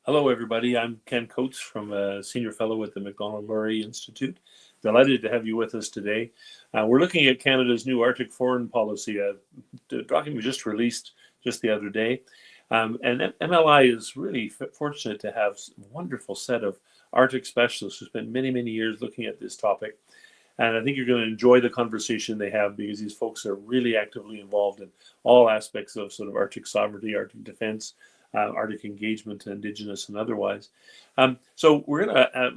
Hello, everybody. I'm Ken Coates from Senior Fellow at the Macdonald-Laurier Institute. Delighted to have you with us today. We're looking at Canada's new Arctic foreign policy. The document was just released just the other day. And MLI is really fortunate to have a wonderful set of Arctic specialists who spent many, many years looking at this topic. And I think you're going to enjoy the conversation they have because these folks are really actively involved in all aspects of sort of Arctic sovereignty, Arctic defense, Arctic engagement, Indigenous and otherwise. So we're going to,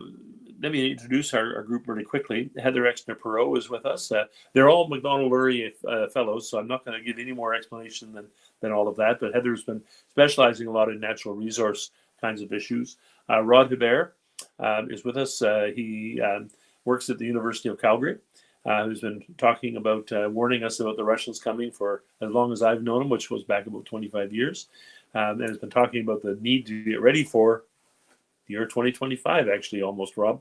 let me introduce our group really quickly. Heather Exner-Perot is with us. They're all Macdonald-Laurier fellows, so I'm not going to give any more explanation than all of that, but Heather's been specializing a lot in natural resource kinds of issues. Rod Hebert is with us. He works at the University of Calgary, who's been talking about, warning us about the Russians coming for as long as I've known him, which was back about 25 years. And has been talking about the need to get ready for the year 2025, actually, almost, Rob,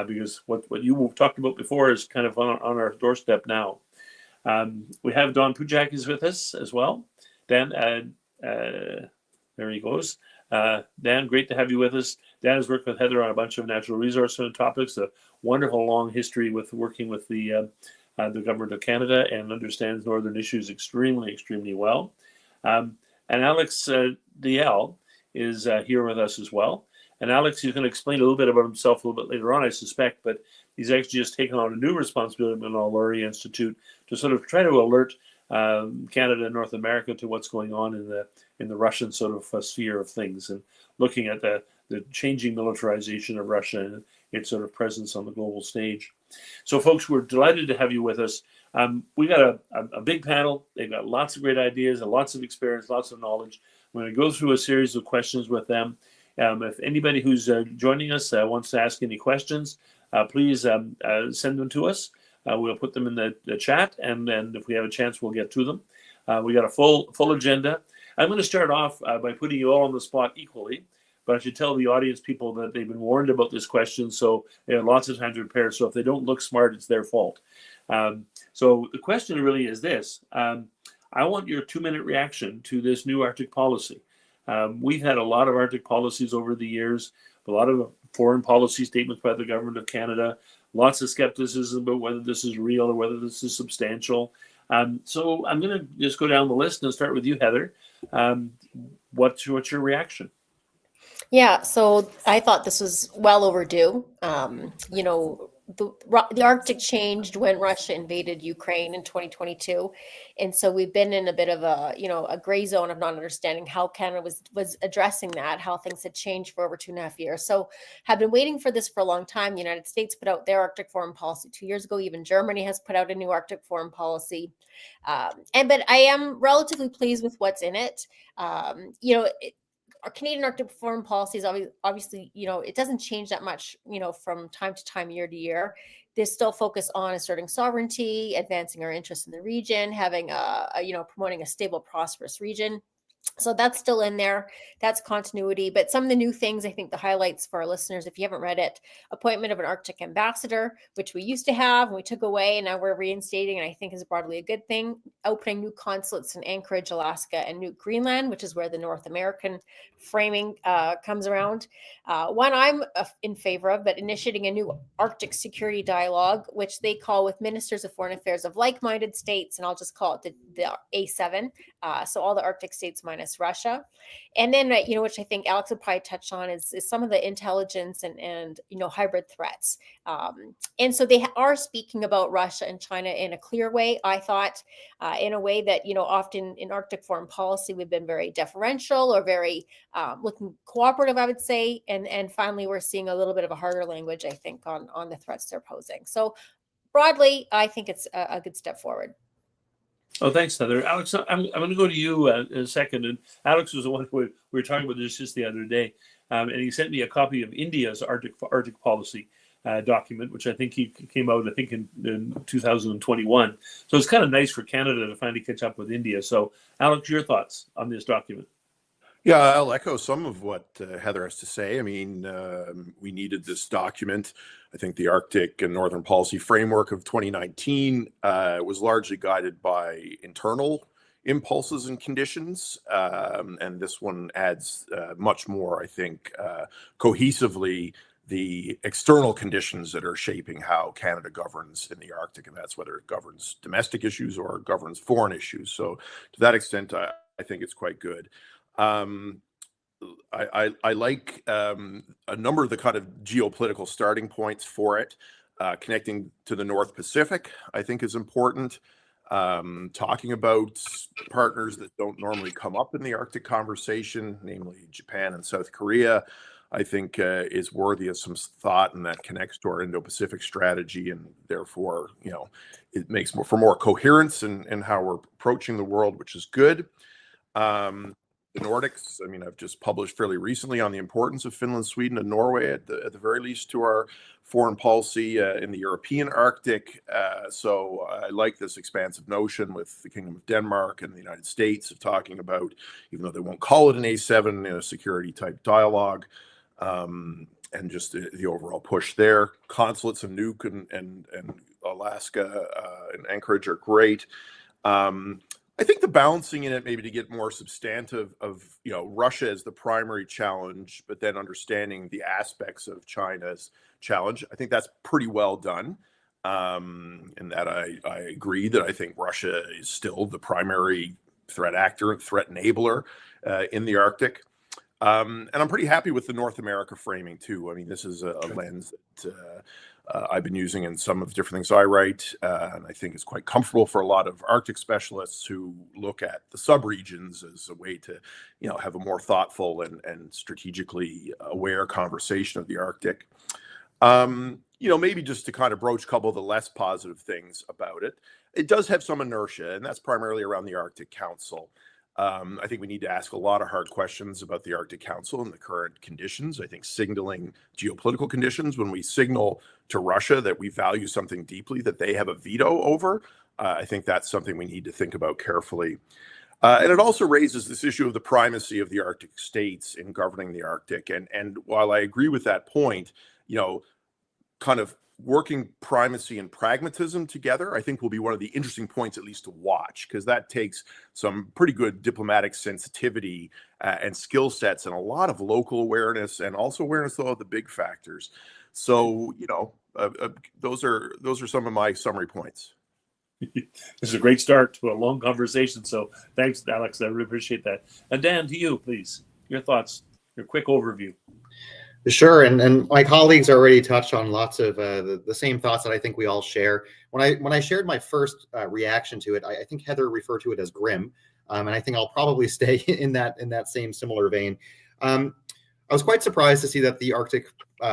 because what you talked about before is kind of on our doorstep now. We have Don Pujak is with us as well. Dan, there he goes. Dan, great to have you with us. Dan has worked with Heather on a bunch of natural resource topics, a wonderful long history with working with the government of Canada and understands northern issues extremely, extremely well. And Alex DL is here with us as well. And Alex is going to explain a little bit about himself a little bit later on, I suspect, but he's actually just taken on a new responsibility at the Macdonald-Laurier Institute to sort of try to alert Canada and North America to what's going on in the Russian sort of sphere of things, and looking at the changing militarization of Russia and its sort of presence on the global stage. So folks, we're delighted to have you with us. We got a big panel. They've got lots of great ideas and lots of experience, lots of knowledge. We're going to go through a series of questions with them. If anybody who's joining us wants to ask any questions, please send them to us. We'll put them in the chat, and then if we have a chance, we'll get to them. We got a full agenda. I'm going to start off by putting you all on the spot equally, but I should tell the audience people that they've been warned about this question, so they have lots of time to prepare. So if they don't look smart, it's their fault. So the question really is this. I want your 2-minute reaction to this new Arctic policy. We've had a lot of Arctic policies over the years, a lot of foreign policy statements by the government of Canada, lots of skepticism about whether this is real or whether this is substantial. So I'm going to just go down the list and start with you, Heather. What's your reaction? Yeah, so I thought this was well overdue. You know, the Arctic changed when Russia invaded Ukraine in 2022. And so we've been in a bit of a gray zone of not understanding how Canada was addressing that, how things had changed for over 2.5 years. So have been waiting for this for a long time. The United States put out their Arctic foreign policy 2 years ago. Even Germany has put out a new Arctic foreign policy. But I am relatively pleased with what's in it. Our Canadian Arctic foreign policy is obviously, it doesn't change that much, from time to time, year to year. They still focus on asserting sovereignty, advancing our interests in the region, having promoting a stable, prosperous region. So that's still in there. That's continuity. But some of the new things, I think the highlights for our listeners, if you haven't read it, appointment of an Arctic ambassador, which we used to have and we took away, and now we're reinstating, and I think is broadly a good thing. Opening new consulates in Anchorage, Alaska, and Nuuk, Greenland, which is where the North American framing comes around. One I'm in favor of, but initiating a new Arctic security dialogue, which they call with ministers of foreign affairs of like-minded states, and I'll just call it the A7. So all the Arctic states minus Russia. And then, which I think Alex would probably touch on is some of the intelligence and hybrid threats. And so they are speaking about Russia and China in a clear way, I thought, in a way that, often in Arctic foreign policy, we've been very deferential or very looking cooperative, I would say. And finally, we're seeing a little bit of a harder language, I think, on the threats they're posing. So broadly, I think it's a good step forward. Oh, thanks, Heather. Alex, I'm going to go to you in a second. And Alex was the one who we were talking about this just the other day. And he sent me a copy of India's Arctic policy document, which I think he came out, in 2021. So it's kind of nice for Canada to finally catch up with India. So, Alex, your thoughts on this document? Yeah, I'll echo some of what Heather has to say. I mean, we needed this document. I think the Arctic and Northern Policy Framework of 2019 was largely guided by internal impulses and conditions. And this one adds much more, I think, cohesively the external conditions that are shaping how Canada governs in the Arctic, and that's whether it governs domestic issues or governs foreign issues. So to that extent, I think it's quite good. I like a number of the kind of geopolitical starting points for it. Connecting to the North Pacific, I think, is important. Talking about partners that don't normally come up in the Arctic conversation, namely Japan and South Korea, I think is worthy of some thought, and that connects to our Indo-Pacific strategy, and therefore, it makes for more coherence in how we're approaching the world, which is good. The Nordics, I mean, I've just published fairly recently on the importance of Finland, Sweden, and Norway at the very least to our foreign policy in the European Arctic. So I like this expansive notion with the Kingdom of Denmark and the United States of talking about, even though they won't call it an A7, a security type dialogue, and just the overall push there. Consulates in Nuuk and Alaska and Anchorage are great. I think the balancing in it, maybe to get more substantive of, Russia as the primary challenge, but then understanding the aspects of China's challenge. I think that's pretty well done. And that I agree that I think Russia is still the primary threat actor and threat enabler in the Arctic. And I'm pretty happy with the North America framing too. I mean, this is a lens that I've been using in some of the different things I write, and I think it's quite comfortable for a lot of Arctic specialists who look at the subregions as a way to, have a more thoughtful and strategically aware conversation of the Arctic. Maybe just to kind of broach a couple of the less positive things about it, it does have some inertia, and that's primarily around the Arctic Council. I think we need to ask a lot of hard questions about the Arctic Council and the current conditions. I think signaling geopolitical conditions, when we signal to Russia that we value something deeply that they have a veto over, I think that's something we need to think about carefully. And it also raises this issue of the primacy of the Arctic states in governing the Arctic. And while I agree with that point, kind of working primacy and pragmatism together, I think will be one of the interesting points, at least to watch, because that takes some pretty good diplomatic sensitivity and skill sets and a lot of local awareness and also awareness of the big factors. So, those are some of my summary points. This is a great start to a long conversation. So thanks, Alex. I really appreciate that. And Dan, to you, please, your thoughts, your quick overview. Sure, and my colleagues already touched on lots of the same thoughts that I think we all share. When I shared my first reaction to it, I think Heather referred to it as grim, and I think I'll probably stay in that same similar vein. I was quite surprised to see that the Arctic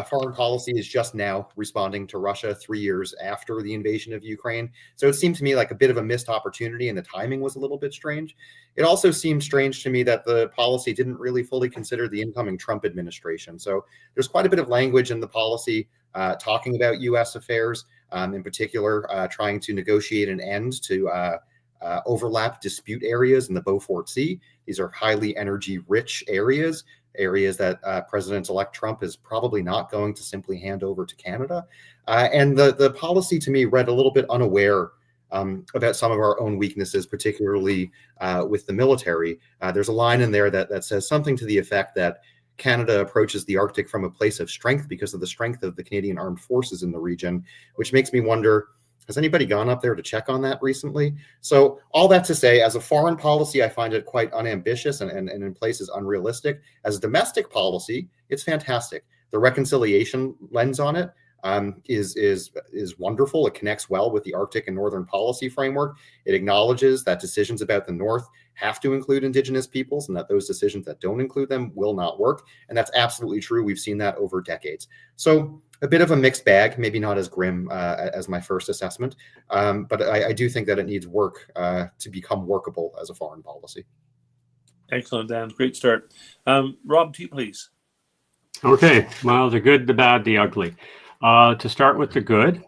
foreign policy is just now responding to Russia 3 years after the invasion of Ukraine. So it seemed to me like a bit of a missed opportunity, and the timing was a little bit strange. It also seemed strange to me that the policy didn't really fully consider the incoming Trump administration. So there's quite a bit of language in the policy talking about U.S. affairs, in particular, trying to negotiate an end to overlap dispute areas in the Beaufort Sea. These are highly energy-rich areas that President-elect Trump is probably not going to simply hand over to Canada. And the policy, to me, read a little bit unaware about some of our own weaknesses, particularly with the military. There's a line in there that says something to the effect that Canada approaches the Arctic from a place of strength because of the strength of the Canadian armed forces in the region, which makes me wonder, has anybody gone up there to check on that recently? So all that to say, as a foreign policy, I find it quite unambitious and in places unrealistic. As a domestic policy, it's fantastic. The reconciliation lens on it is wonderful. It connects well with the Arctic and Northern policy framework. It acknowledges that decisions about the North have to include Indigenous peoples and that those decisions that don't include them will not work. And that's absolutely true. We've seen that over decades. So a bit of a mixed bag, maybe not as grim as my first assessment, but I do think that it needs work to become workable as a foreign policy. Excellent, Dan. Great start. Rob, to you, please. Okay. Well, the good, the bad, the ugly. To start with the good,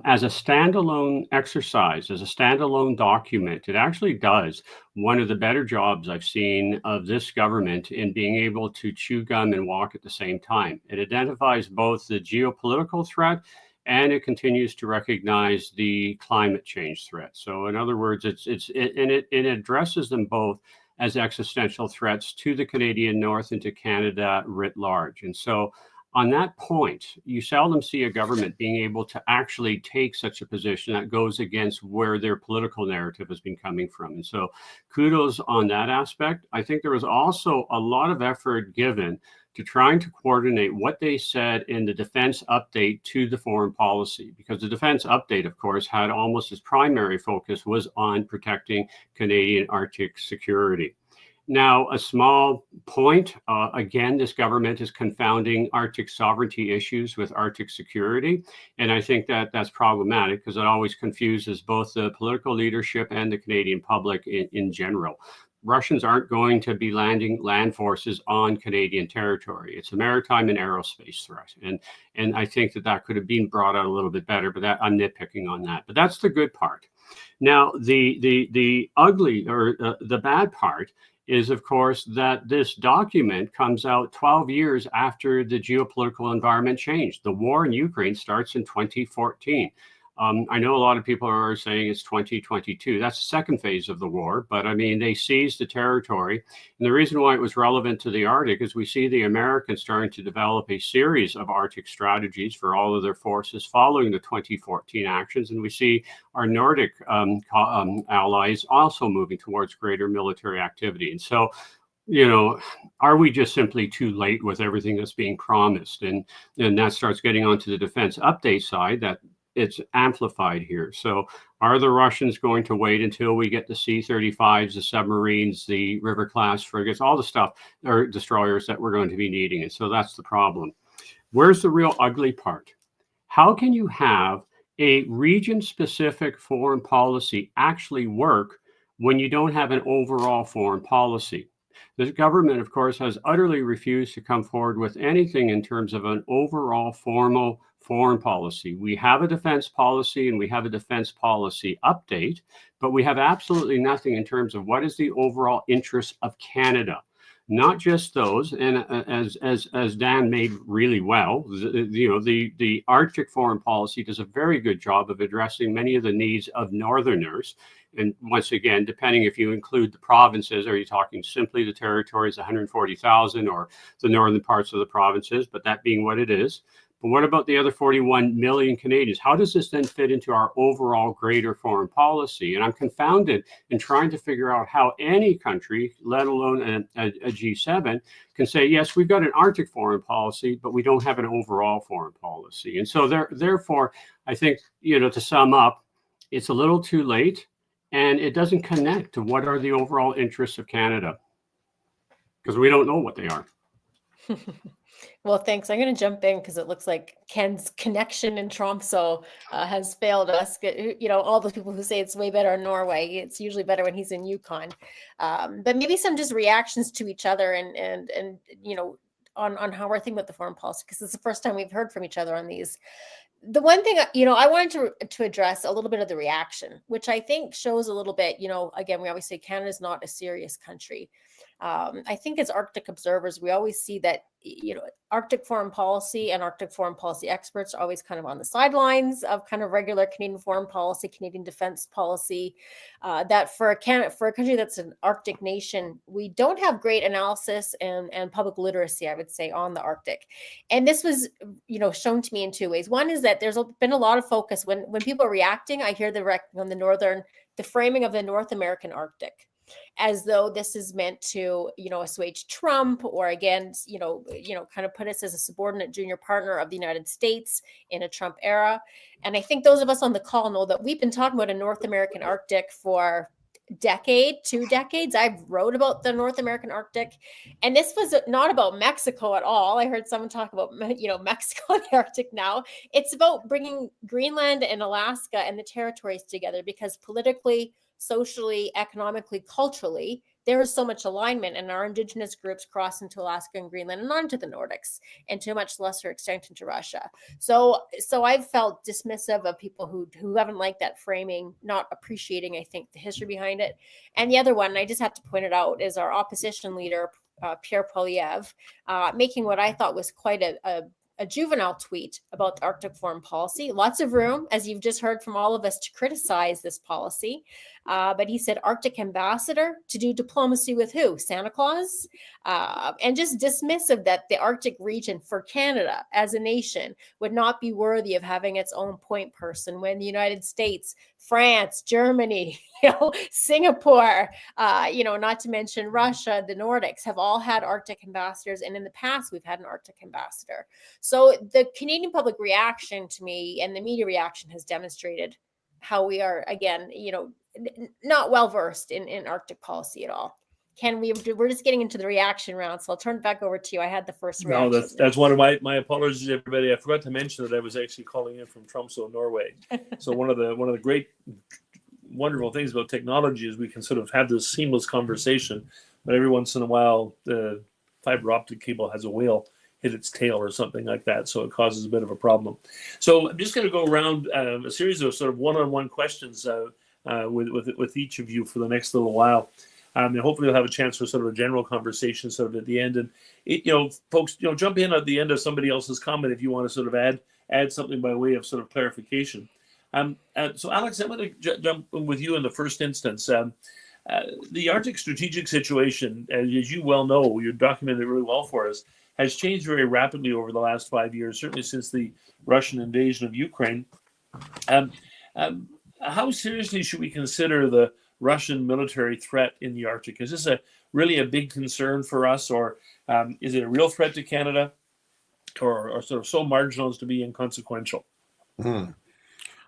as a standalone exercise, as a standalone document, it actually does one of the better jobs I've seen of this government in being able to chew gum and walk at the same time. It identifies both the geopolitical threat and it continues to recognize the climate change threat. So in other words, it addresses them both as existential threats to the Canadian North and to Canada writ large. And so on that point, you seldom see a government being able to actually take such a position that goes against where their political narrative has been coming from. And so kudos on that aspect. I think there was also a lot of effort given to trying to coordinate what they said in the defense update to the foreign policy, because the defense update, of course, had almost its primary focus was on protecting Canadian Arctic security. Now, a small point, again, this government is confounding Arctic sovereignty issues with Arctic security. And I think that that's problematic because it always confuses both the political leadership and the Canadian public in general. Russians aren't going to be landing land forces on Canadian territory. It's a maritime and aerospace threat. And I think that could have been brought out a little bit better, but I'm nitpicking on that. But that's the good part. Now, the ugly or the bad part is, of course, that this document comes out 12 years after the geopolitical environment changed. The war in Ukraine starts in 2014. I know a lot of people are saying it's 2022. That's the second phase of the war, but I mean, they seized the territory. And the reason why it was relevant to the Arctic is we see the Americans starting to develop a series of Arctic strategies for all of their forces following the 2014 actions. And we see our Nordic allies also moving towards greater military activity. And so, you know, are we just simply too late with everything that's being promised? And that starts getting onto the defense update side that it's amplified here. So are the Russians going to wait until we get the C-35s, the submarines, the river-class frigates, all the stuff, or destroyers that we're going to be needing? And so that's the problem. Where's the real ugly part? How can you have a region-specific foreign policy actually work when you don't have an overall foreign policy? The government, of course, has utterly refused to come forward with anything in terms of an overall formal foreign policy. We have a defense policy and we have a defense policy update, but we have absolutely nothing in terms of what is the overall interest of Canada. Not just those, and as Dan made really well, the Arctic foreign policy does a very good job of addressing many of the needs of Northerners. And once again, depending if you include the provinces, are you talking simply the territories, 140,000, or the northern parts of the provinces, but that being what it is. But what about the other 41 million Canadians? How does this then fit into our overall greater foreign policy? And I'm confounded in trying to figure out how any country, let alone a G7, can say, yes, we've got an Arctic foreign policy, but we don't have an overall foreign policy. And so therefore, I think, to sum up, it's a little too late and it doesn't connect to what are the overall interests of Canada, because we don't know what they are. Well, thanks. I'm going to jump in because it looks like Ken's connection in Tromsø has failed us. All the people who say it's way better in Norway, it's usually better when he's in Yukon. But maybe some just reactions to each other and on how we're thinking about the foreign policy, because it's the first time we've heard from each other on these. The one thing, I wanted to address a little bit of the reaction, which I think shows a little bit, again, we always say Canada's not a serious country. I think as Arctic observers, we always see that, Arctic foreign policy and Arctic foreign policy experts are always kind of on the sidelines of kind of regular Canadian foreign policy, Canadian defense policy, that for a country that's an Arctic nation, we don't have great analysis and public literacy, I would say, on the Arctic. And this was, shown to me in two ways. One is that there's been a lot of focus when people are reacting. I hear the framing of the North American Arctic, as though this is meant to, assuage Trump, or again, kind of put us as a subordinate junior partner of the United States in a Trump era. And I think those of us on the call know that we've been talking about a North American Arctic for two decades. I've wrote about the North American Arctic, and this was not about Mexico at all. I heard someone talk about, Mexico and the Arctic now. It's about bringing Greenland and Alaska and the territories together, because politically, socially, economically, culturally, there is so much alignment, and our Indigenous groups cross into Alaska and Greenland and onto the Nordics, and to a much lesser extent into Russia. So I've felt dismissive of people who haven't liked that framing, not appreciating, I think, the history behind it. And the other one, and I just have to point it out, is our opposition leader, Pierre Poilievre, making what I thought was quite a a juvenile tweet about the Arctic foreign policy. Lots of room, as you've just heard from all of us, to criticize this policy. But he said, Arctic ambassador to do diplomacy with who? Santa Claus? And just dismissive that the Arctic region for Canada as a nation would not be worthy of having its own point person when the United States, France, Germany, Singapore, not to mention Russia, the Nordics have all had Arctic ambassadors. And in the past, we've had an Arctic ambassador. So the Canadian public reaction to me and the media reaction has demonstrated how we are, again, not well versed in Arctic policy at all. Ken, we're just getting into the reaction round, so I'll turn it back over to you. I had the first reaction. No, that's one of my apologies, everybody. I forgot to mention that I was actually calling in from Tromsø, Norway. So one of the great, wonderful things about technology is we can sort of have this seamless conversation, but every once in a while the fiber optic cable has a whale hit its tail or something like that, so it causes a bit of a problem. So I'm just going to go around a series of sort of one-on-one questions with each of you for the next little while. And hopefully we'll have a chance for sort of a general conversation sort of at the end. And folks, jump in at the end of somebody else's comment if you want to sort of add something by way of sort of clarification. So Alex, I'm going to jump in with you in the first instance. The Arctic strategic situation, as you well know, you documented it really well for us, has changed very rapidly over the last 5 years, certainly since the Russian invasion of Ukraine. How seriously should we consider the Russian military threat in the Arctic? Is this really a big concern for us, or is it a real threat to Canada, or sort of so marginal as to be inconsequential? A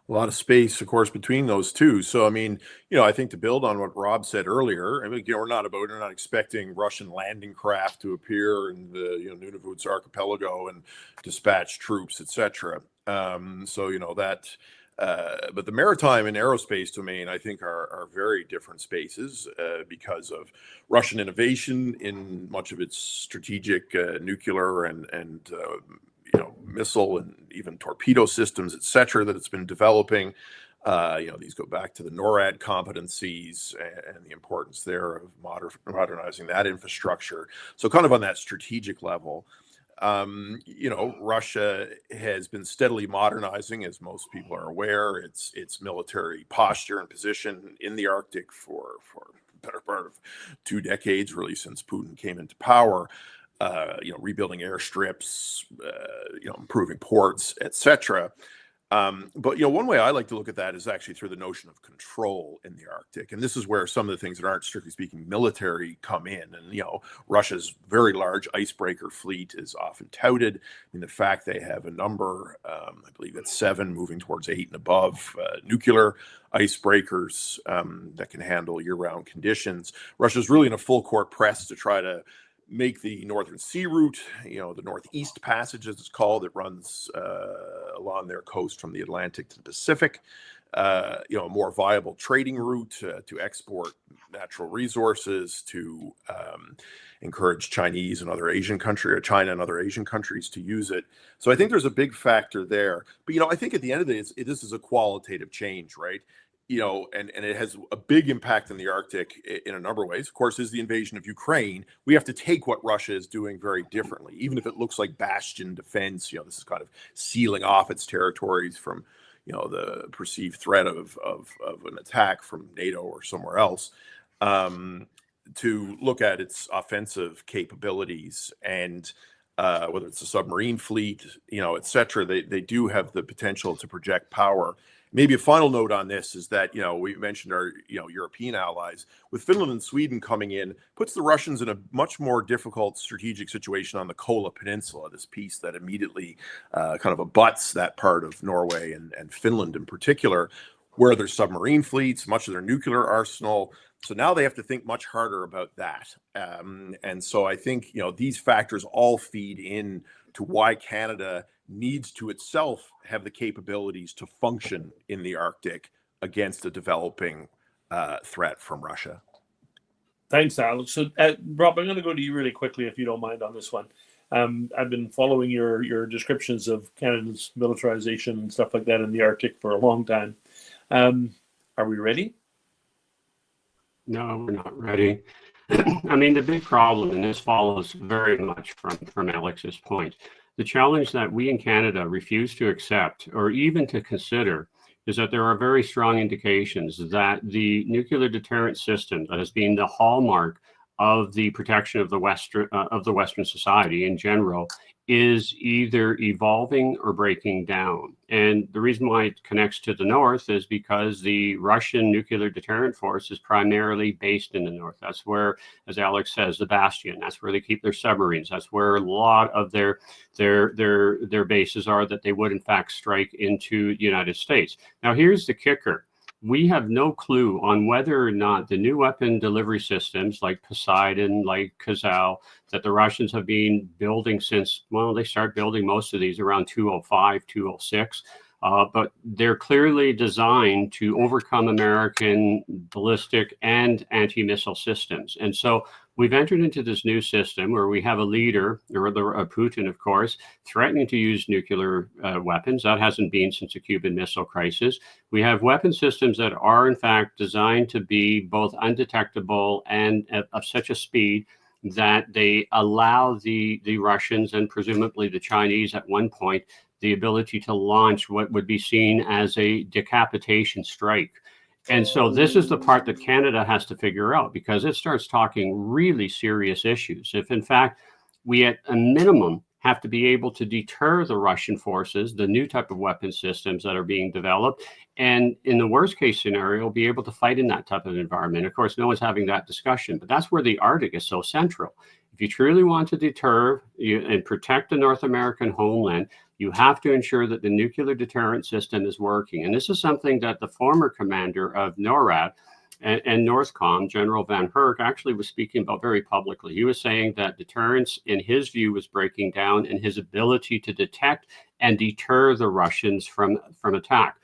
lot of space, of course, between those two. So, I mean, I think to build on what Rob said earlier, I mean, we're not expecting Russian landing craft to appear in the Nunavut's archipelago and dispatch troops, etc. But the maritime and aerospace domain, I think, are very different spaces because of Russian innovation in much of its strategic nuclear and missile and even torpedo systems, et cetera, that it's been developing. These go back to the NORAD competencies and the importance there of modernizing that infrastructure. So kind of on that strategic level, Russia has been steadily modernizing, as most people are aware, its military posture and position in the Arctic for the better part of 2 decades, really, since Putin came into power. Rebuilding airstrips, improving ports, etc. But one way I like to look at that is actually through the notion of control in the Arctic, and this is where some of the things that aren't strictly speaking military come in. And Russia's very large icebreaker fleet is often touted. I mean, the fact they have a number, I believe it's 7, moving towards 8 and above, nuclear icebreakers that can handle year-round conditions. Russia's really in a full court press to try to make the Northern Sea Route, the Northeast Passage, as it's called, that runs along their coast from the Atlantic to the Pacific, a more viable trading route to export natural resources, to encourage China and other Asian countries to use it. So I think there's a big factor there. But, I think at the end of the day, this is a qualitative change, right? And it has a big impact in the Arctic in a number of ways. Of course, is the invasion of Ukraine. We have to take what Russia is doing very differently, even if it looks like bastion defense. This is kind of sealing off its territories from, the perceived threat of an attack from NATO or somewhere else. To look at its offensive capabilities and whether it's a submarine fleet, et cetera, they do have the potential to project power. Maybe a final note on this is that, we mentioned our, European allies. With Finland and Sweden coming in, puts the Russians in a much more difficult strategic situation on the Kola Peninsula, this piece that immediately kind of abuts that part of Norway and Finland in particular, where their submarine fleets, much of their nuclear arsenal. So now they have to think much harder about that. And so I think, these factors all feed in to why Canada needs to itself have the capabilities to function in the Arctic against a developing threat from Russia. Thanks, Alex. So, Rob, I'm going to go to you really quickly, if you don't mind, on this one. I've been following your descriptions of Canada's militarization and stuff like that in the Arctic for a long time. Are we ready? No, we're not ready. I mean, the big problem, and this follows very much from Alex's point, The challenge that we in Canada refuse to accept or even to consider is that there are very strong indications that the nuclear deterrent system that has been the hallmark of the protection of the Western society in general is either evolving or breaking down. And the reason why it connects to the north is because the Russian nuclear deterrent force is primarily based in the north. That's where, as Alex says, the bastion, that's where they keep their submarines. That's where a lot of their bases are that they would in fact strike into the United States. Now, here's the kicker. We have no clue on whether or not the new weapon delivery systems like Poseidon, like Kazal, that the Russians have been building since, well, they started building most of these around 205, 206. But they're clearly designed to overcome American ballistic and anti-missile systems. And so we've entered into this new system where we have a leader, or Putin, of course, threatening to use nuclear weapons. That hasn't been since the Cuban Missile Crisis. We have weapon systems that are, in fact, designed to be both undetectable and of such a speed that they allow the Russians and presumably the Chinese at one point the ability to launch what would be seen as a decapitation strike. And so this is the part that Canada has to figure out, because it starts talking really serious issues. If in fact we at a minimum have to be able to deter the Russian forces, the new type of weapon systems that are being developed, and in the worst case scenario, be able to fight in that type of environment. Of course, no one's having that discussion, but that's where the Arctic is so central. If you truly want to deter and protect the North American homeland, you have to ensure that the nuclear deterrent system is working. And this is something that the former commander of NORAD and Northcom, General Van Herk, actually was speaking about very publicly. He was saying that deterrence, in his view, was breaking down in his ability to detect and deter the Russians from attack.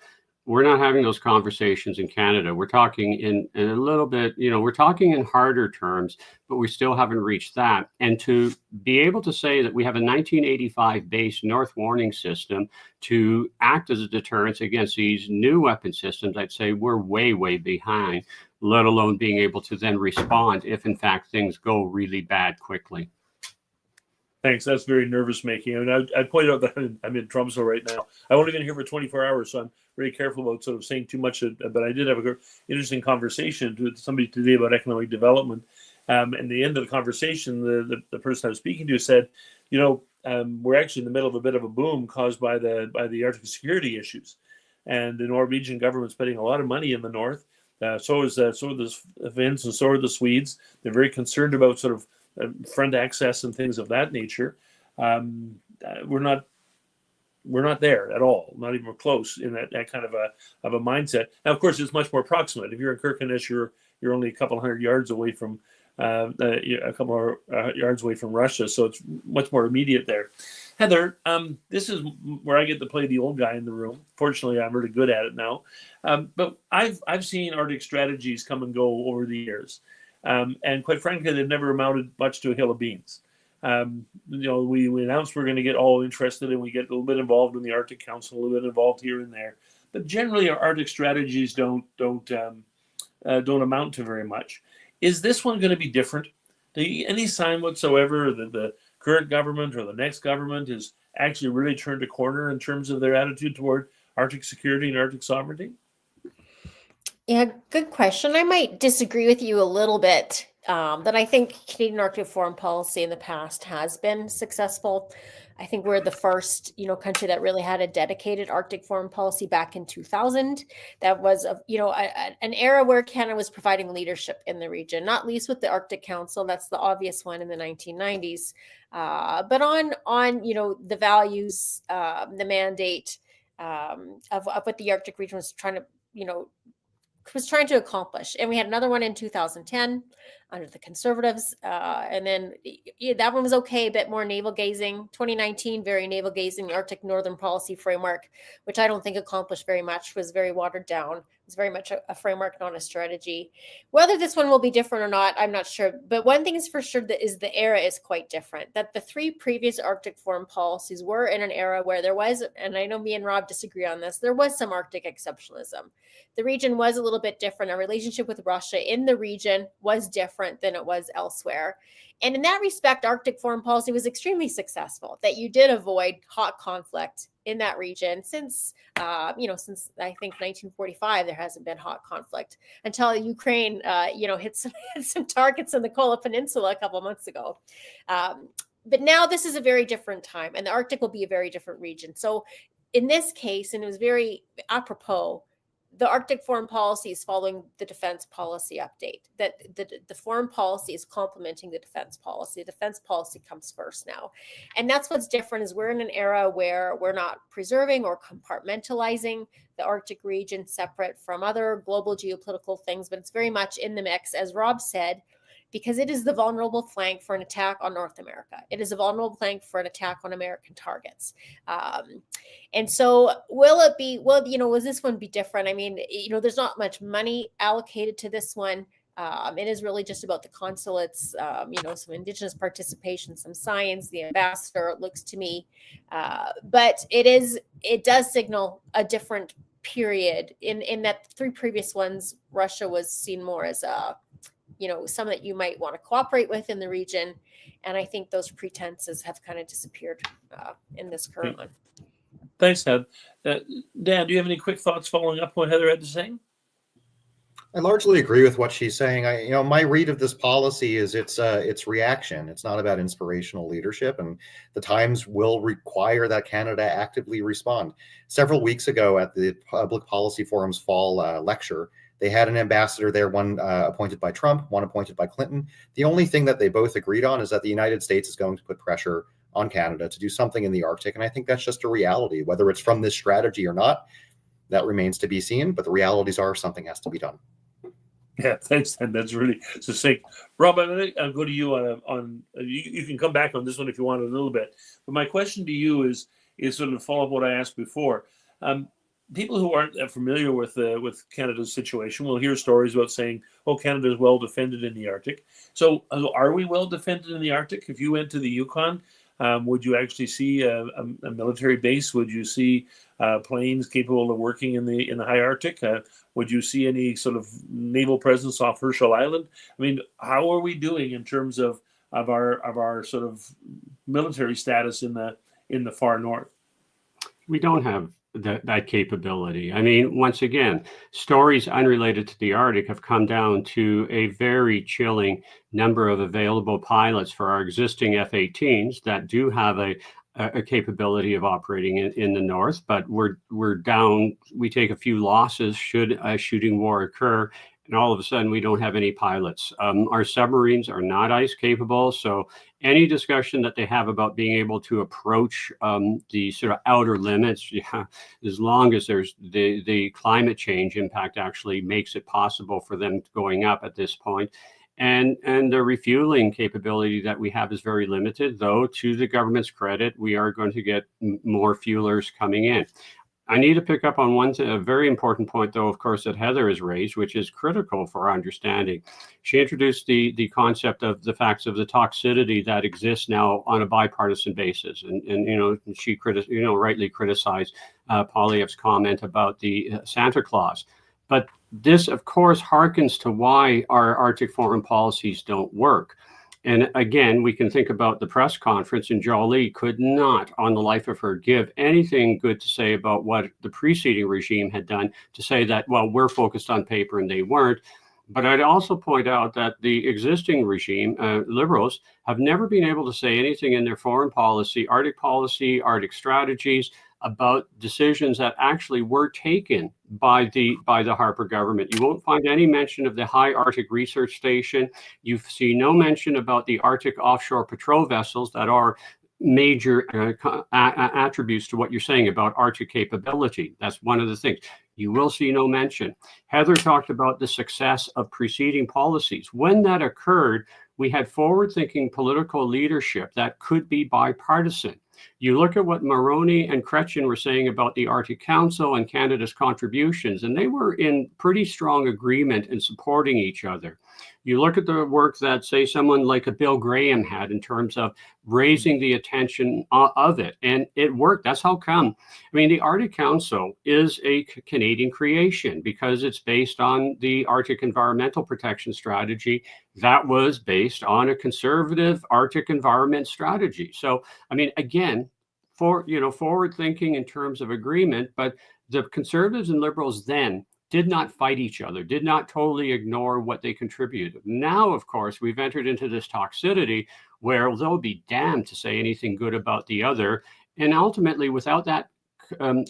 We're not having those conversations in Canada. We're talking in a little bit, we're talking in harder terms, but we still haven't reached that. And to be able to say that we have a 1985 based North Warning System to act as a deterrence against these new weapon systems, I'd say we're way, way behind, let alone being able to then respond if in fact things go really bad quickly. Thanks. That's very nervous making. I mean, I'd point out that I'm in Tromsø right now. I won't even here for 24 hours, so I'm very careful about sort of saying too much. But I did have an interesting conversation with somebody today about economic development. And the end of the conversation, the person I was speaking to said, we're actually in the middle of a bit of a boom caused by the Arctic security issues, and the Norwegian government's spending a lot of money in the north. So is the Finns and so are the Swedes. They're very concerned about sort of front access and things of that nature. We're not there at all, not even close in that kind of a mindset. Now, of course, it's much more proximate. If you're in Kirkenes, you're only a couple hundred yards away from yards away from Russia, so it's much more immediate there. Heather, this is where I get to play the old guy in the room. Fortunately, I'm really good at it now. But I've seen Arctic strategies come and go over the years. And quite frankly, they've never amounted much to a hill of beans. We announced we're going to get all interested, and we get a little bit involved in the Arctic Council, a little bit involved here and there. But generally, our Arctic strategies don't amount to very much. Is this one going to be different? Any sign whatsoever that the current government or the next government has actually really turned a corner in terms of their attitude toward Arctic security and Arctic sovereignty? Yeah, good question. I might disagree with you a little bit, that I think Canadian Arctic foreign policy in the past has been successful. I think we're the first, country that really had a dedicated Arctic foreign policy back in 2000. That was, an era where Canada was providing leadership in the region, not least with the Arctic Council. That's the obvious one in the 1990s. But on the values, the mandate of what the Arctic region was trying to accomplish. And we had another one in 2010 under the Conservatives. And then that one was okay, a bit more navel gazing. 2019, very navel gazing, the Arctic Northern Policy Framework, which I don't think accomplished very much, was very watered down. It's very much a framework, not a strategy. Whether this one will be different or not, I'm not sure. But one thing is for sure, that is the era is quite different. That the three previous Arctic foreign policies were in an era where there was, and I know me and Rob disagree on this, there was some Arctic exceptionalism. The region was a little bit different. Our relationship with Russia in the region was different than it was elsewhere. And in that respect, Arctic foreign policy was extremely successful, that you did avoid hot conflict in that region since, since I think 1945, there hasn't been hot conflict until Ukraine, hit some targets in the Kola Peninsula a couple of months ago. But now this is a very different time, and the Arctic will be a very different region. So in this case, and it was very apropos, the Arctic foreign policy is following the defense policy update, that the foreign policy is complementing the defense policy. The defense policy comes first now. And that's what's different, is we're in an era where we're not preserving or compartmentalizing the Arctic region separate from other global geopolitical things, but it's very much in the mix, as Rob said, because it is the vulnerable flank for an attack on North America. It is a vulnerable flank for an attack on American targets. And so will this one be different? I mean, there's not much money allocated to this one. It is really just about the consulates, some Indigenous participation, some science, the ambassador, it looks to me. But it does signal a different period in that 3 previous ones. Russia was seen more as some that you might want to cooperate with in the region. And I think those pretenses have kind of disappeared in this current one. Thanks, Heather. Dan, do you have any quick thoughts following up on what Heather had to say? I largely agree with what she's saying. My read of this policy is it's reaction. It's not about inspirational leadership, and the times will require that Canada actively respond. Several weeks ago at the Public Policy Forum's fall lecture, they had an ambassador there, one appointed by Trump, one appointed by Clinton. The only thing that they both agreed on is that the United States is going to put pressure on Canada to do something in the Arctic. And I think that's just a reality. Whether it's from this strategy or not, that remains to be seen. But the realities are something has to be done. Yeah, thanks, and that's really succinct. Rob, I'll go to you on you can come back on this one if you want a little bit. But my question to you is sort of follow up what I asked before. People who aren't familiar with Canada's situation will hear stories about saying, "Oh, Canada is well defended in the Arctic." So, are we well defended in the Arctic? If you went to the Yukon, would you actually see a military base? Would you see planes capable of working in the high Arctic? Would you see any sort of naval presence off Herschel Island? I mean, how are we doing in terms of our sort of military status in the far north? We don't have that capability. I mean, once again, stories unrelated to the Arctic have come down to a very chilling number of available pilots for our existing F-18s that do have a capability of operating in the north, but we're down. We take a few losses should a shooting war occur, and all of a sudden we don't have any pilots. Our submarines are not ice capable, so any discussion that they have about being able to approach the sort of outer limits, as long as there's the climate change impact actually makes it possible for them going up at this point. And the refueling capability that we have is very limited, though to the government's credit, we are going to get more fuelers coming in. I need to pick up on a very important point, though, of course, that Heather has raised, which is critical for our understanding. She introduced the concept of the facts of the toxicity that exists now on a bipartisan basis. And she rightly criticized Poilievre's comment about the Santa Claus. But this, of course, harkens to why our Arctic foreign policies don't work. And again, we can think about the press conference, and Jolie could not, on the life of her, give anything good to say about what the preceding regime had done to say that, well, we're focused on paper and they weren't. But I'd also point out that the existing regime, Liberals, have never been able to say anything in their foreign policy, Arctic strategies, about decisions that actually were taken by the Harper government. You won't find any mention of the High Arctic Research Station. You see no mention about the Arctic offshore patrol vessels that are major attributes to what you're saying about Arctic capability. That's one of the things. You will see no mention. Heather talked about the success of preceding policies. When that occurred, we had forward-thinking political leadership that could be bipartisan. You look at what Mulroney and Chrétien were saying about the Arctic Council and Canada's contributions, and they were in pretty strong agreement in supporting each other. You look at the work that, say, someone like a Bill Graham had in terms of raising the attention of it, and it worked. That's how come. I mean, the Arctic Council is a Canadian creation because it's based on the Arctic Environmental Protection Strategy that was based on a conservative Arctic environment strategy. So, I mean, again, forward thinking in terms of agreement, but the conservatives and liberals then did not fight each other, did not totally ignore what they contributed. Now, of course, we've entered into this toxicity where they'll be damned to say anything good about the other. And ultimately, without that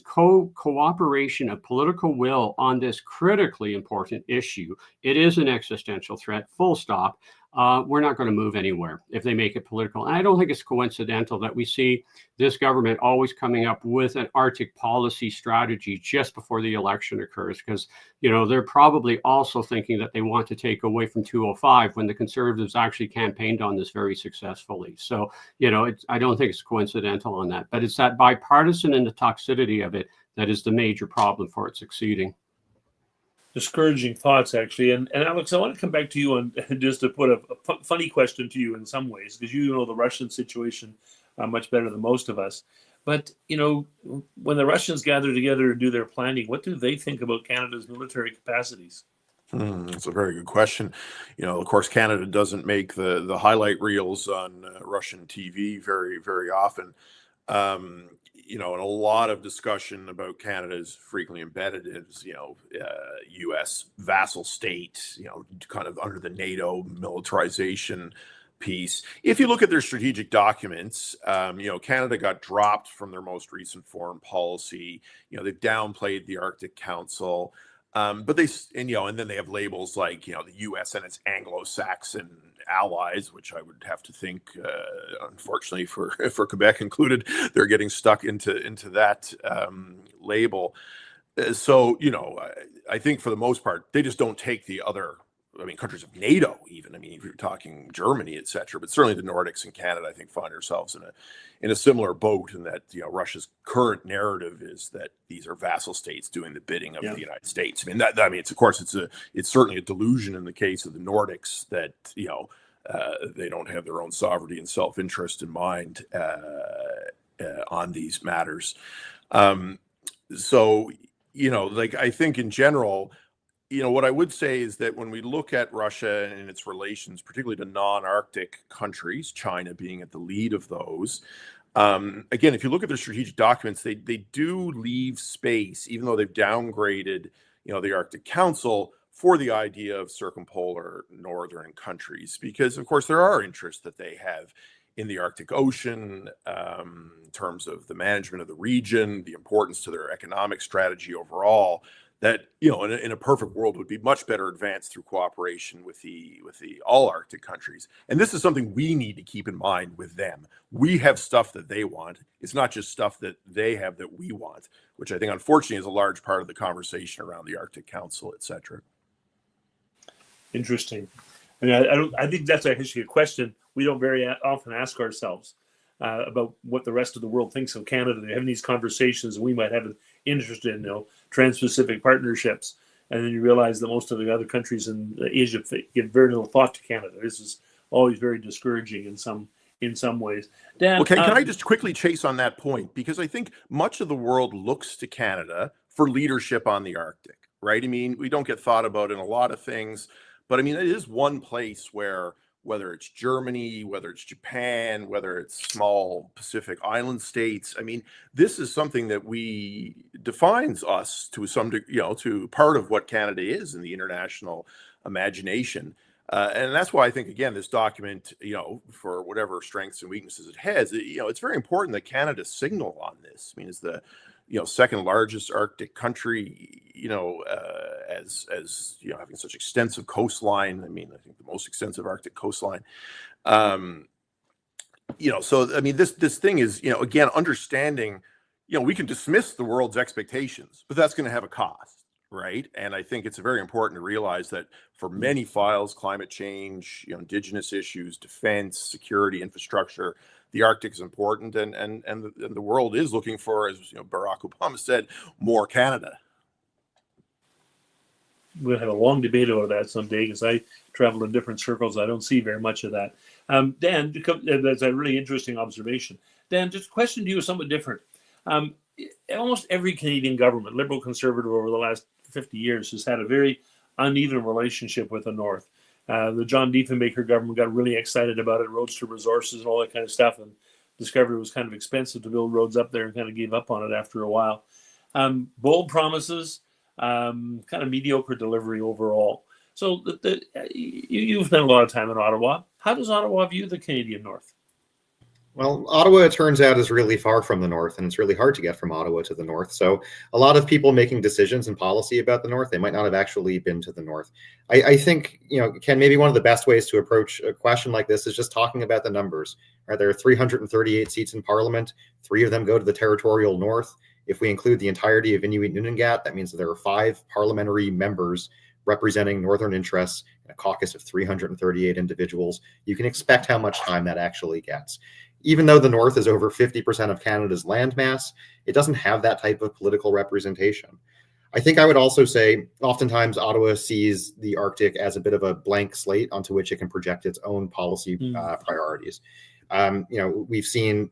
cooperation of political will on this critically important issue, it is an existential threat, full stop. We're not going to move anywhere if they make it political. And I don't think it's coincidental that we see this government always coming up with an Arctic policy strategy just before the election occurs, because, they're probably also thinking that they want to take away from 205 when the Conservatives actually campaigned on this very successfully. So, I don't think it's coincidental on that, but it's that bipartisan and the toxicity of it that is the major problem for it succeeding. Discouraging thoughts, actually. And Alex, I want to come back to you on just to put a funny question to you in some ways, because you know the Russian situation much better than most of us. But, when the Russians gather together and do their planning, what do they think about Canada's military capacities? That's a very good question. Of course, Canada doesn't make the highlight reels on Russian TV very, very often. And a lot of discussion about Canada is frequently embedded as, U.S. vassal state, kind of under the NATO militarization piece. If you look at their strategic documents, Canada got dropped from their most recent foreign policy. They've downplayed the Arctic Council. But and then they have labels like, the U.S. and its Anglo-Saxon allies, which I would have to think, unfortunately for Quebec included, they're getting stuck into that label. So, I think for the most part, they just don't take the other, countries of NATO even. If you're talking Germany, et cetera, but certainly the Nordics and Canada, I think, find ourselves in a similar boat in that, Russia's current narrative is that these are vassal states doing the bidding of the United States. It's certainly a delusion in the case of the Nordics that, they don't have their own sovereignty and self-interest in mind on these matters. So, I think in general, what I would say is that when we look at Russia and its relations, particularly to non-Arctic countries, China being at the lead of those, again, if you look at their strategic documents, they do leave space, even though they've downgraded, the Arctic Council, for the idea of circumpolar northern countries, because of course there are interests that they have in the Arctic Ocean, in terms of the management of the region, the importance to their economic strategy overall, that in a perfect world would be much better advanced through cooperation with the all Arctic countries. And this is something we need to keep in mind with them. We have stuff that they want. It's not just stuff that they have that we want, which I think unfortunately is a large part of the conversation around the Arctic Council, et cetera. Interesting. I think that's actually a question we don't very often ask ourselves about what the rest of the world thinks of Canada. They're having these conversations, and we might have an interest in, trans-Pacific partnerships, and then you realize that most of the other countries in Asia give very little thought to Canada. This is always very discouraging in some ways. Dan, can I just quickly chase on that point? Because I think much of the world looks to Canada for leadership on the Arctic, right? We don't get thought about in a lot of things, but it is one place where, whether it's Germany, whether it's Japan, whether it's small Pacific island states, this is something that defines us to some degree, to part of what Canada is in the international imagination. And that's why I think, again, this document, for whatever strengths and weaknesses it has, it's very important that Canada signal on this. It's the second largest Arctic country, as having such extensive coastline. I think the most extensive Arctic coastline. So this thing is, again, understanding, we can dismiss the world's expectations, but that's going to have a cost, right? And I think it's very important to realize that for many files, climate change, Indigenous issues, defense, security, infrastructure, the Arctic is important, and the world is looking for, as Barack Obama said, more Canada. We'll have a long debate about that someday, because I travel in different circles. I don't see very much of that. Dan, that's a really interesting observation. Dan, just a question to you is somewhat different. almost every Canadian government, liberal, conservative, over the last 50 years has had a very uneven relationship with the North. The John Diefenbaker government got really excited about it, roads to resources and all that kind of stuff, and discovered it was kind of expensive to build roads up there and kind of gave up on it after a while. Bold promises, kind of mediocre delivery overall. So you've spent a lot of time in Ottawa. How does Ottawa view the Canadian North? Well, Ottawa, it turns out, is really far from the North, and it's really hard to get from Ottawa to the North. So a lot of people making decisions and policy about the North, they might not have actually been to the North. I think, Ken, maybe one of the best ways to approach a question like this is just talking about the numbers. Right? There are 338 seats in Parliament. 3 of them go to the territorial North. If we include the entirety of Inuit Nunangat, that means that there are 5 parliamentary members representing Northern interests in a caucus of 338 individuals. You can expect how much time that actually gets. Even though the North is over 50% of Canada's landmass, it doesn't have that type of political representation. I think I would also say oftentimes Ottawa sees the Arctic as a bit of a blank slate onto which it can project its own policy priorities. We've seen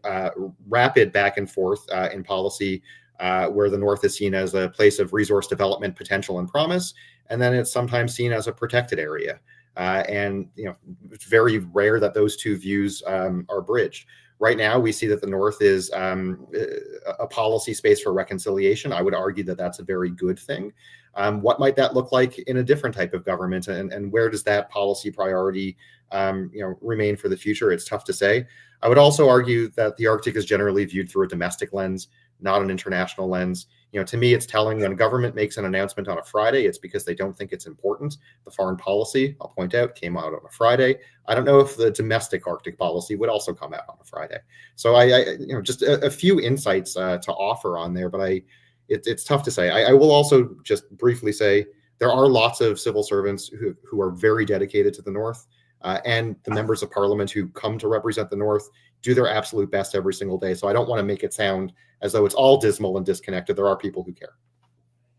rapid back and forth in policy where the North is seen as a place of resource development potential and promise, and then it's sometimes seen as a protected area. It's very rare that those two views are bridged. Right now, we see that the North is a policy space for reconciliation. I would argue that that's a very good thing. What might that look like in a different type of government, and where does that policy priority remain for the future? It's tough to say. I would also argue that the Arctic is generally viewed through a domestic lens, not an international lens. To me, it's telling when government makes an announcement on a Friday, it's because they don't think it's important. The foreign policy, I'll point out, came out on a Friday. I don't know if the domestic Arctic policy would also come out on a Friday. So I just a few insights to offer on there, but it's tough to say. I will also just briefly say there are lots of civil servants who are very dedicated to the North, and the members of Parliament who come to represent the North do their absolute best every single day. So I don't want to make it sound as though it's all dismal and disconnected. There are people who care.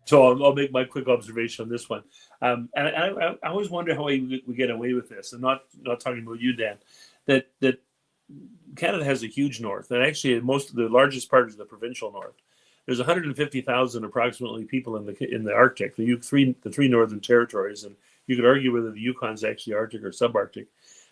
So I'll make my quick observation on this one. And I always wonder how we get away with this, and not talking about you, Dan, that Canada has a huge North, and actually most of the largest part is the provincial North. There's 150,000 approximately people in the Arctic, the three northern territories, and you could argue whether the Yukon is actually Arctic or subarctic.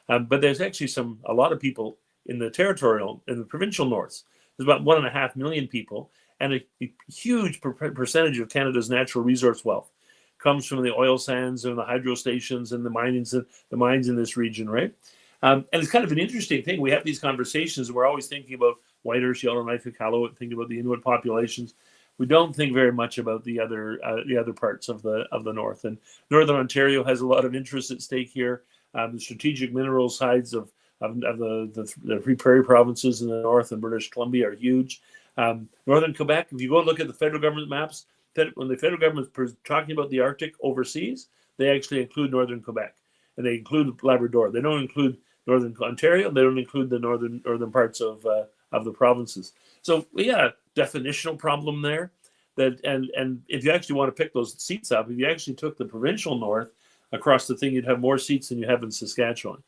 But there's actually a lot of people in the provincial North. There's about 1.5 million people, and a huge percentage of Canada's natural resource wealth comes from the oil sands and the hydro stations and the mines in this region, right? And it's kind of an interesting thing. We have these conversations, and we're always thinking about Whitehorse, Yellowknife, Iqaluit, thinking about the Inuit populations. We don't think very much about the other parts of the North. And Northern Ontario has a lot of interest at stake here. The strategic mineral sides of the Free Prairie provinces in the North and British Columbia are huge. Northern Quebec, if you go look at the federal government maps, when the federal government is talking about the Arctic overseas, they actually include Northern Quebec, and they include Labrador. They don't include Northern Ontario. They don't include the northern parts of the provinces. So we got a definitional problem there. And if you actually want to pick those seats up, if you actually took the provincial North across the thing, you'd have more seats than you have in Saskatchewan.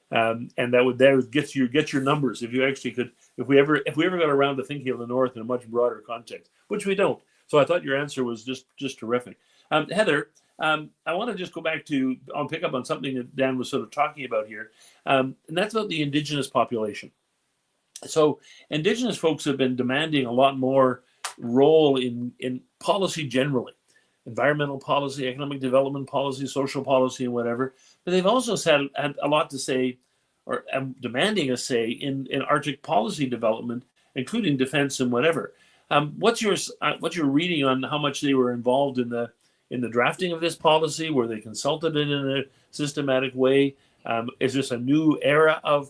And that would get your numbers. If you actually could, if we ever got around to thinking of the North in a much broader context, which we don't. So I thought your answer was just terrific. Heather, I want to just go back I'll pick up on something that Dan was sort of talking about here, and that's about the Indigenous population. So Indigenous folks have been demanding a lot more role in policy generally, environmental policy, economic development policy, social policy, and whatever. But they've also had a lot to say, or demanding a say in Arctic policy development, including defense and whatever. What's your reading on how much they were involved in the drafting of this policy? Were they consulted in a systematic way? Is this a new era of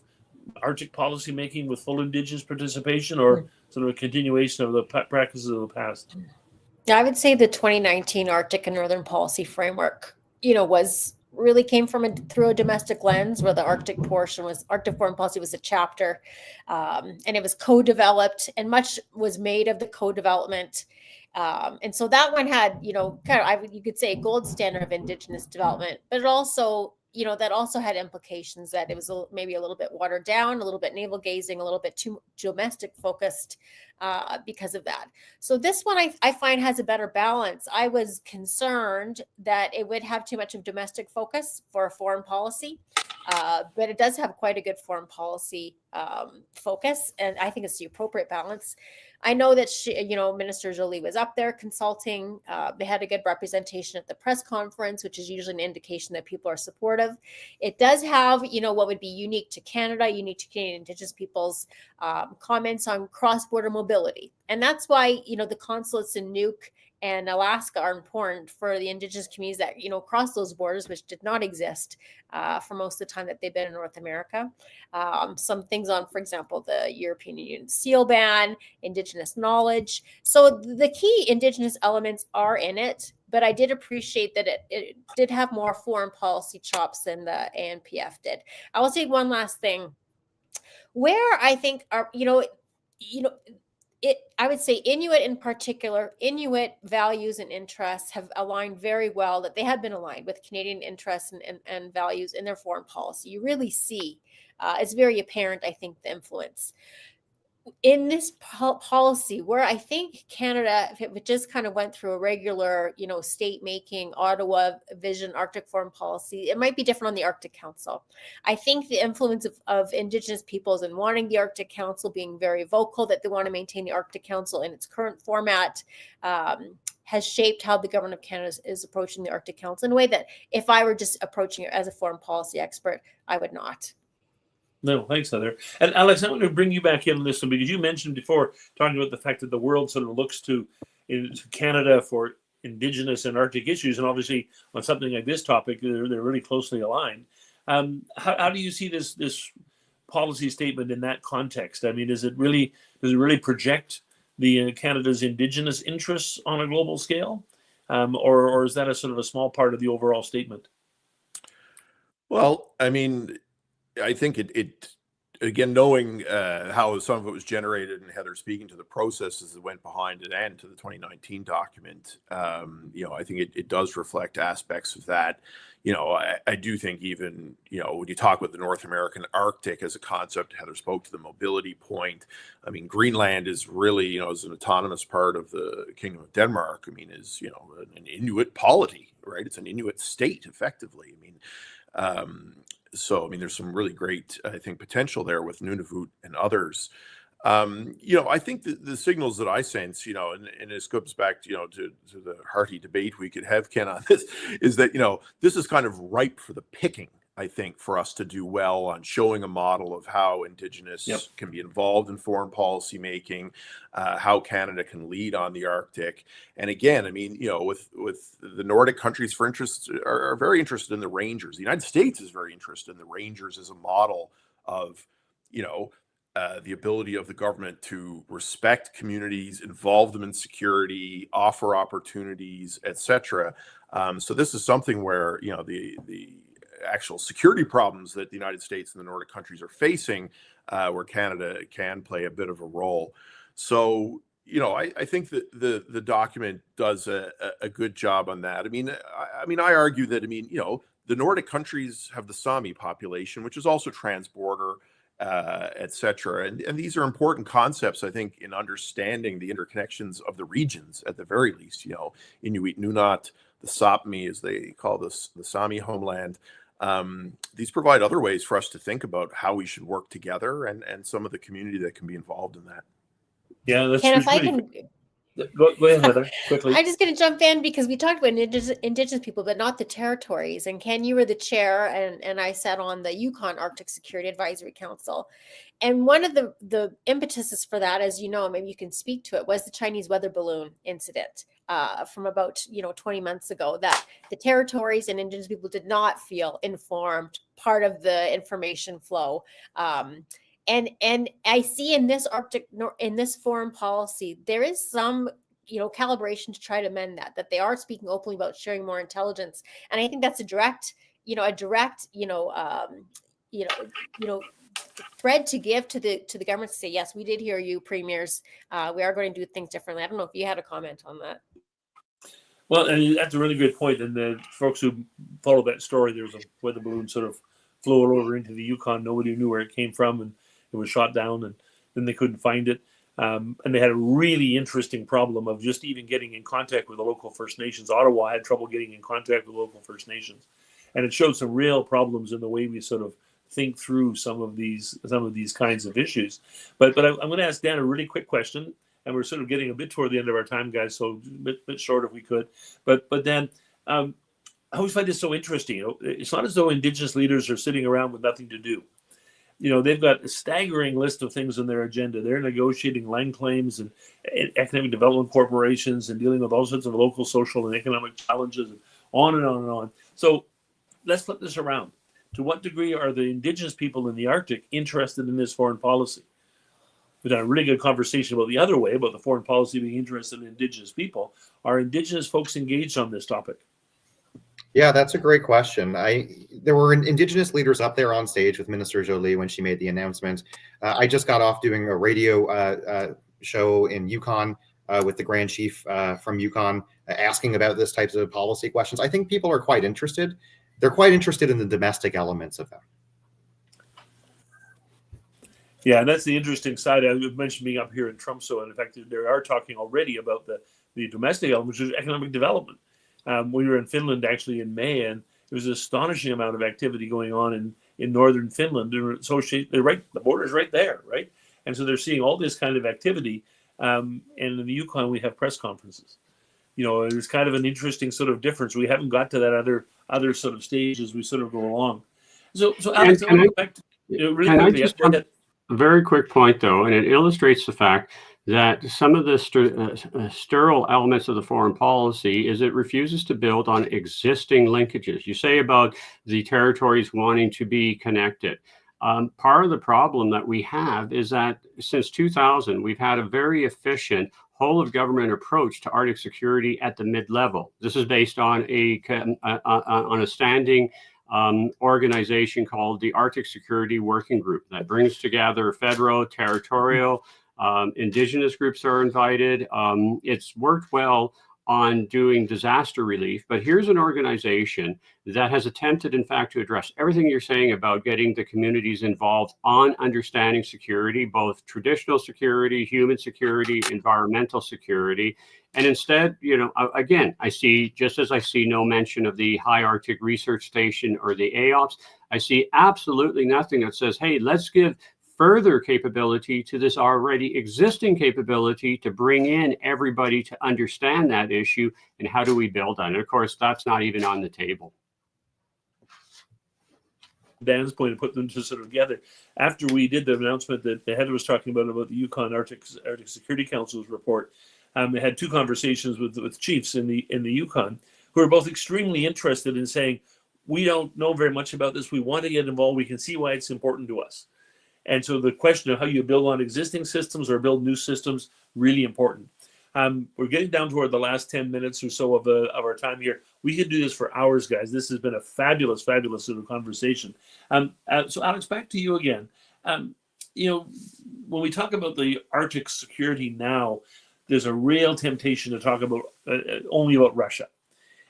Arctic policy making with full Indigenous participation, or sort of a continuation of the practices of the past? Yeah, I would say the 2019 Arctic and Northern Policy Framework, came through a domestic lens, where the Arctic foreign policy was a chapter, and it was co-developed, and much was made of the co-development. And so that one had, you could say a gold standard of Indigenous development, but it also that also had implications that it was maybe a little bit watered down, a little bit navel gazing, a little bit too domestic focused because of that. So this one I find has a better balance. I was concerned that it would have too much of domestic focus for a foreign policy, but it does have quite a good foreign policy focus, and I think it's the appropriate balance. I know that Minister Jolie was up there consulting. They had a good representation at the press conference, which is usually an indication that people are supportive. It does have, what would be unique to Canada, unique to Canadian Indigenous peoples, comments on cross-border mobility. And that's why, the consulates in Nuuk and Alaska are important for the Indigenous communities that, cross those borders, which did not exist for most of the time that they've been in North America. Some things on, for example, the European Union seal ban, Indigenous knowledge. So the key Indigenous elements are in it, but I did appreciate that it did have more foreign policy chops than the ANPF did. I will say one last thing. Where I think are, I would say Inuit in particular, Inuit values and interests have aligned very well, that they have been aligned with Canadian interests and values in their foreign policy. You really see, it's very apparent, I think, the influence. In this policy, where I think Canada, if it just kind of went through a regular, state-making Ottawa vision Arctic foreign policy, it might be different on the Arctic Council. I think the influence of Indigenous peoples and wanting the Arctic Council, being very vocal that they want to maintain the Arctic Council in its current format, has shaped how the government of Canada is approaching the Arctic Council in a way that if I were just approaching it as a foreign policy expert, I would not. No, thanks, Heather. And Alex, I want to bring you back in on this one because you mentioned before talking about the fact that the world sort of looks to Canada for Indigenous and Arctic issues, and obviously on something like this topic, they're really closely aligned. How do you see this policy statement in that context? I mean, does it really project the Canada's Indigenous interests on a global scale, or is that a sort of a small part of the overall statement? Well, I mean, I think it again, knowing how some of it was generated, and Heather speaking to the processes that went behind it and to the 2019 document, I think it does reflect aspects of that. I do think even, when you talk about the North American Arctic as a concept, Heather spoke to the mobility point. I mean, Greenland is really, is an autonomous part of the Kingdom of Denmark. I mean, is, an Inuit polity, right? It's an Inuit state, effectively. I mean, so, I mean, there's some really great, I think, potential there with Nunavut and others. I think the signals that I sense, and this goes back, to the hearty debate we could have, Ken, on this, is that, this is kind of ripe for the picking, I think, for us to do well on showing a model of how Indigenous can be involved in foreign policy making, how Canada can lead on the Arctic. And again, I mean, with the Nordic countries, for interest, are very interested in the Rangers. The United States is very interested in the Rangers as a model of, the ability of the government to respect communities, involve them in security, offer opportunities, etc. So this is something where, the actual security problems that the United States and the Nordic countries are facing, where Canada can play a bit of a role. So, I think that the document does a good job on that. I mean, I argue that, the Nordic countries have the Sami population, which is also transborder, etc. And these are important concepts, I think, in understanding the interconnections of the regions, at the very least. Inuit Nunat, the Sapmi, as they call this, the Sami homeland. These provide other ways for us to think about how we should work together and some of the community that can be involved in that. Yeah, that's Ken, if I really... can... Go ahead, Heather, quickly. I'm just going to jump in because we talked about Indigenous people, but not the territories. And Ken, you were the chair, and I sat on the Yukon Arctic Security Advisory Council. And one of the impetuses for that, as you know, maybe you can speak to it, was the Chinese weather balloon incident from about 20 months ago, that the territories and Indigenous people did not feel informed, part of the information flow. And I see in this foreign policy, there is some, calibration to try to amend that they are speaking openly about sharing more intelligence. And I think that's a direct thread to give to the government to say, yes, we did hear you, premiers. We are going to do things differently. I don't know if you had a comment on that. Well, and that's a really good point. And the folks who followed that story, there was a weather balloon sort of flew over into the Yukon. Nobody knew where it came from, and it was shot down, and then they couldn't find it. And they had a really interesting problem of just even getting in contact with the local First Nations. Ottawa had trouble getting in contact with local First Nations, and it showed some real problems in the way we sort of think through some of these kinds of issues. But I'm going to ask Dan a really quick question, and we're sort of getting a bit toward the end of our time, guys. So a bit short if we could. But Dan, I always find this so interesting. You know, it's not as though Indigenous leaders are sitting around with nothing to do. You know, they've got a staggering list of things on their agenda. They're negotiating land claims and economic development corporations and dealing with all sorts of local, social, and economic challenges, and on and on and on. So let's flip this around. To what degree are the Indigenous people in the Arctic interested in this foreign policy? We've done a really good conversation about the other way, about the foreign policy being interested in Indigenous people. Are Indigenous folks engaged on this topic? Yeah, that's a great question. There were Indigenous leaders up there on stage with Minister Jolie when she made the announcement. I just got off doing a radio show in Yukon with the Grand Chief from Yukon asking about this types of policy questions. I think people are quite interested. They're quite interested in the domestic elements of them. Yeah, and that's the interesting side. I mentioned being up here in Tromsø, and in fact, they are talking already about the domestic element, which is economic development. We were in Finland actually in May, and there was an astonishing amount of activity going on in northern Finland. The border's right there, right? And so they're seeing all this kind of activity. And in the Yukon, we have press conferences. You know, it's kind of an interesting sort of difference. We haven't got to that other sort of stage as we sort of go along. So Alex, I want to go back to really quickly. Just a very quick point, though, and it illustrates the fact that some of the sterile elements of the foreign policy is it refuses to build on existing linkages. You say about the territories wanting to be connected. Part of the problem that we have is that since 2000, we've had a very efficient whole of government approach to Arctic security at the mid-level. This is based on a standing organization called the Arctic Security Working Group that brings together federal, territorial, Indigenous groups are invited. It's worked well on doing disaster relief, but here's an organization that has attempted, in fact, to address everything you're saying about getting the communities involved on understanding security, both traditional security, human security, environmental security. And instead, you know, again, I see, just as I see no mention of the High Arctic Research Station or the AOPS, I see absolutely nothing that says, hey, let's give further capability to this already existing capability to bring in everybody to understand that issue, and how do we build on it? Of course, that's not even on the table. Dan's point to put them to sort of together. After we did the announcement that the head was talking about the Yukon Arctic Security Council's report, they had two conversations with chiefs in the Yukon who are both extremely interested in saying, we don't know very much about this. We want to get involved. We can see why it's important to us. And so the question of how you build on existing systems or build new systems, really important. We're getting down toward the last 10 minutes or so of our time here. We could do this for hours, guys. This has been a fabulous sort of conversation. So Alex, back to you again. You know, when we talk about the Arctic security now, there's a real temptation to talk about only about Russia.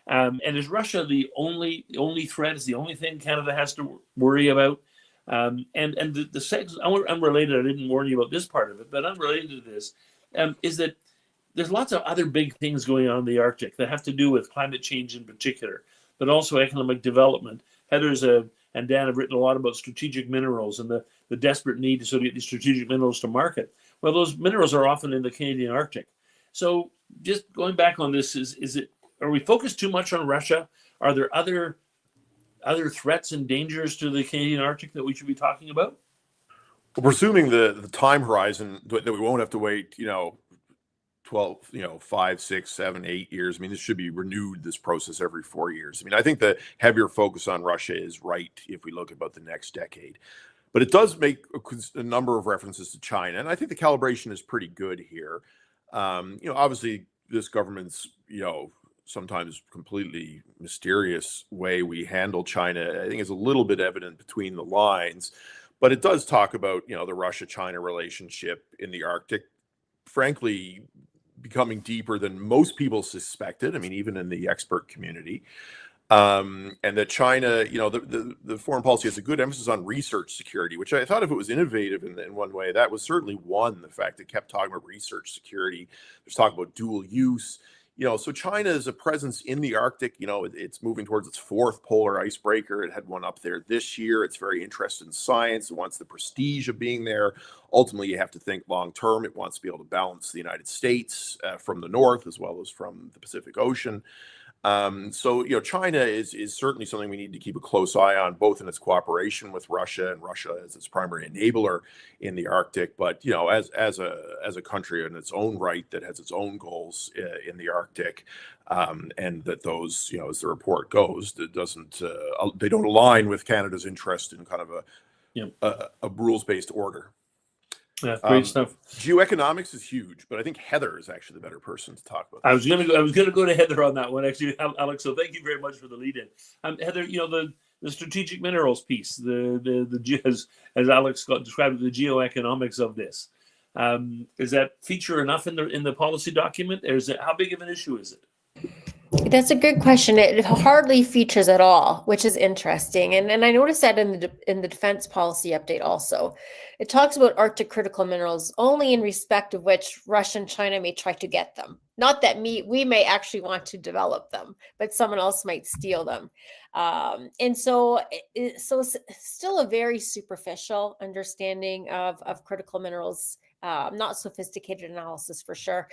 And is Russia the only threat? Is the only thing Canada has to worry about? And the second, unrelated, I didn't warn you about this part of it, but unrelated to this, is that there's lots of other big things going on in the Arctic that have to do with climate change in particular, but also economic development. Heather's and Dan have written a lot about strategic minerals and the desperate need to sort of get these strategic minerals to market. Well, those minerals are often in the Canadian Arctic. So just going back on this, are we focused too much on Russia? Are there other threats and dangers to the Canadian Arctic that we should be talking about? Well, presuming the time horizon that we won't have to wait, 12, 5, 6, 7, 8 years. I mean, this should be renewed, this process, every 4 years. I mean, I think the heavier focus on Russia is right if we look about the next decade. But it does make a number of references to China, and I think the calibration is pretty good here. Obviously, this government's, sometimes completely mysterious way we handle China, I think is a little bit evident between the lines. But it does talk about, the Russia-China relationship in the Arctic, frankly, becoming deeper than most people suspected. I mean, even in the expert community. And that China, the foreign policy has a good emphasis on research security, which I thought if it was innovative in one way, that was certainly one. The fact it kept talking about research security, there's talk about dual use. So China is a presence in the Arctic. It's moving towards its fourth polar icebreaker. It had one up there this year. It's very interested in science. It wants the prestige of being there. Ultimately, you have to think long term. It wants to be able to balance the United States from the north as well as from the Pacific Ocean. So China is certainly something we need to keep a close eye on, both in its cooperation with Russia and Russia as its primary enabler in the Arctic, but as a country in its own right that has its own goals in the Arctic, and that those, as the report goes, they don't align with Canada's interest in kind of a rules-based order. Yeah, great stuff. Geoeconomics is huge, but I think Heather is actually the better person to talk about. I was gonna go to Heather on that one, actually, Alex. So thank you very much for the lead in. Heather, the strategic minerals piece, as Alex described, the geoeconomics of this. Is that feature enough in the policy document? Or how big of an issue is it? That's a good question. It hardly features at all, which is interesting. And I noticed that in the defense policy update also. It talks about Arctic critical minerals only in respect of which Russia and China may try to get them. Not that we may actually want to develop them, but someone else might steal them. And so still a very superficial understanding of critical minerals, not sophisticated analysis for sure.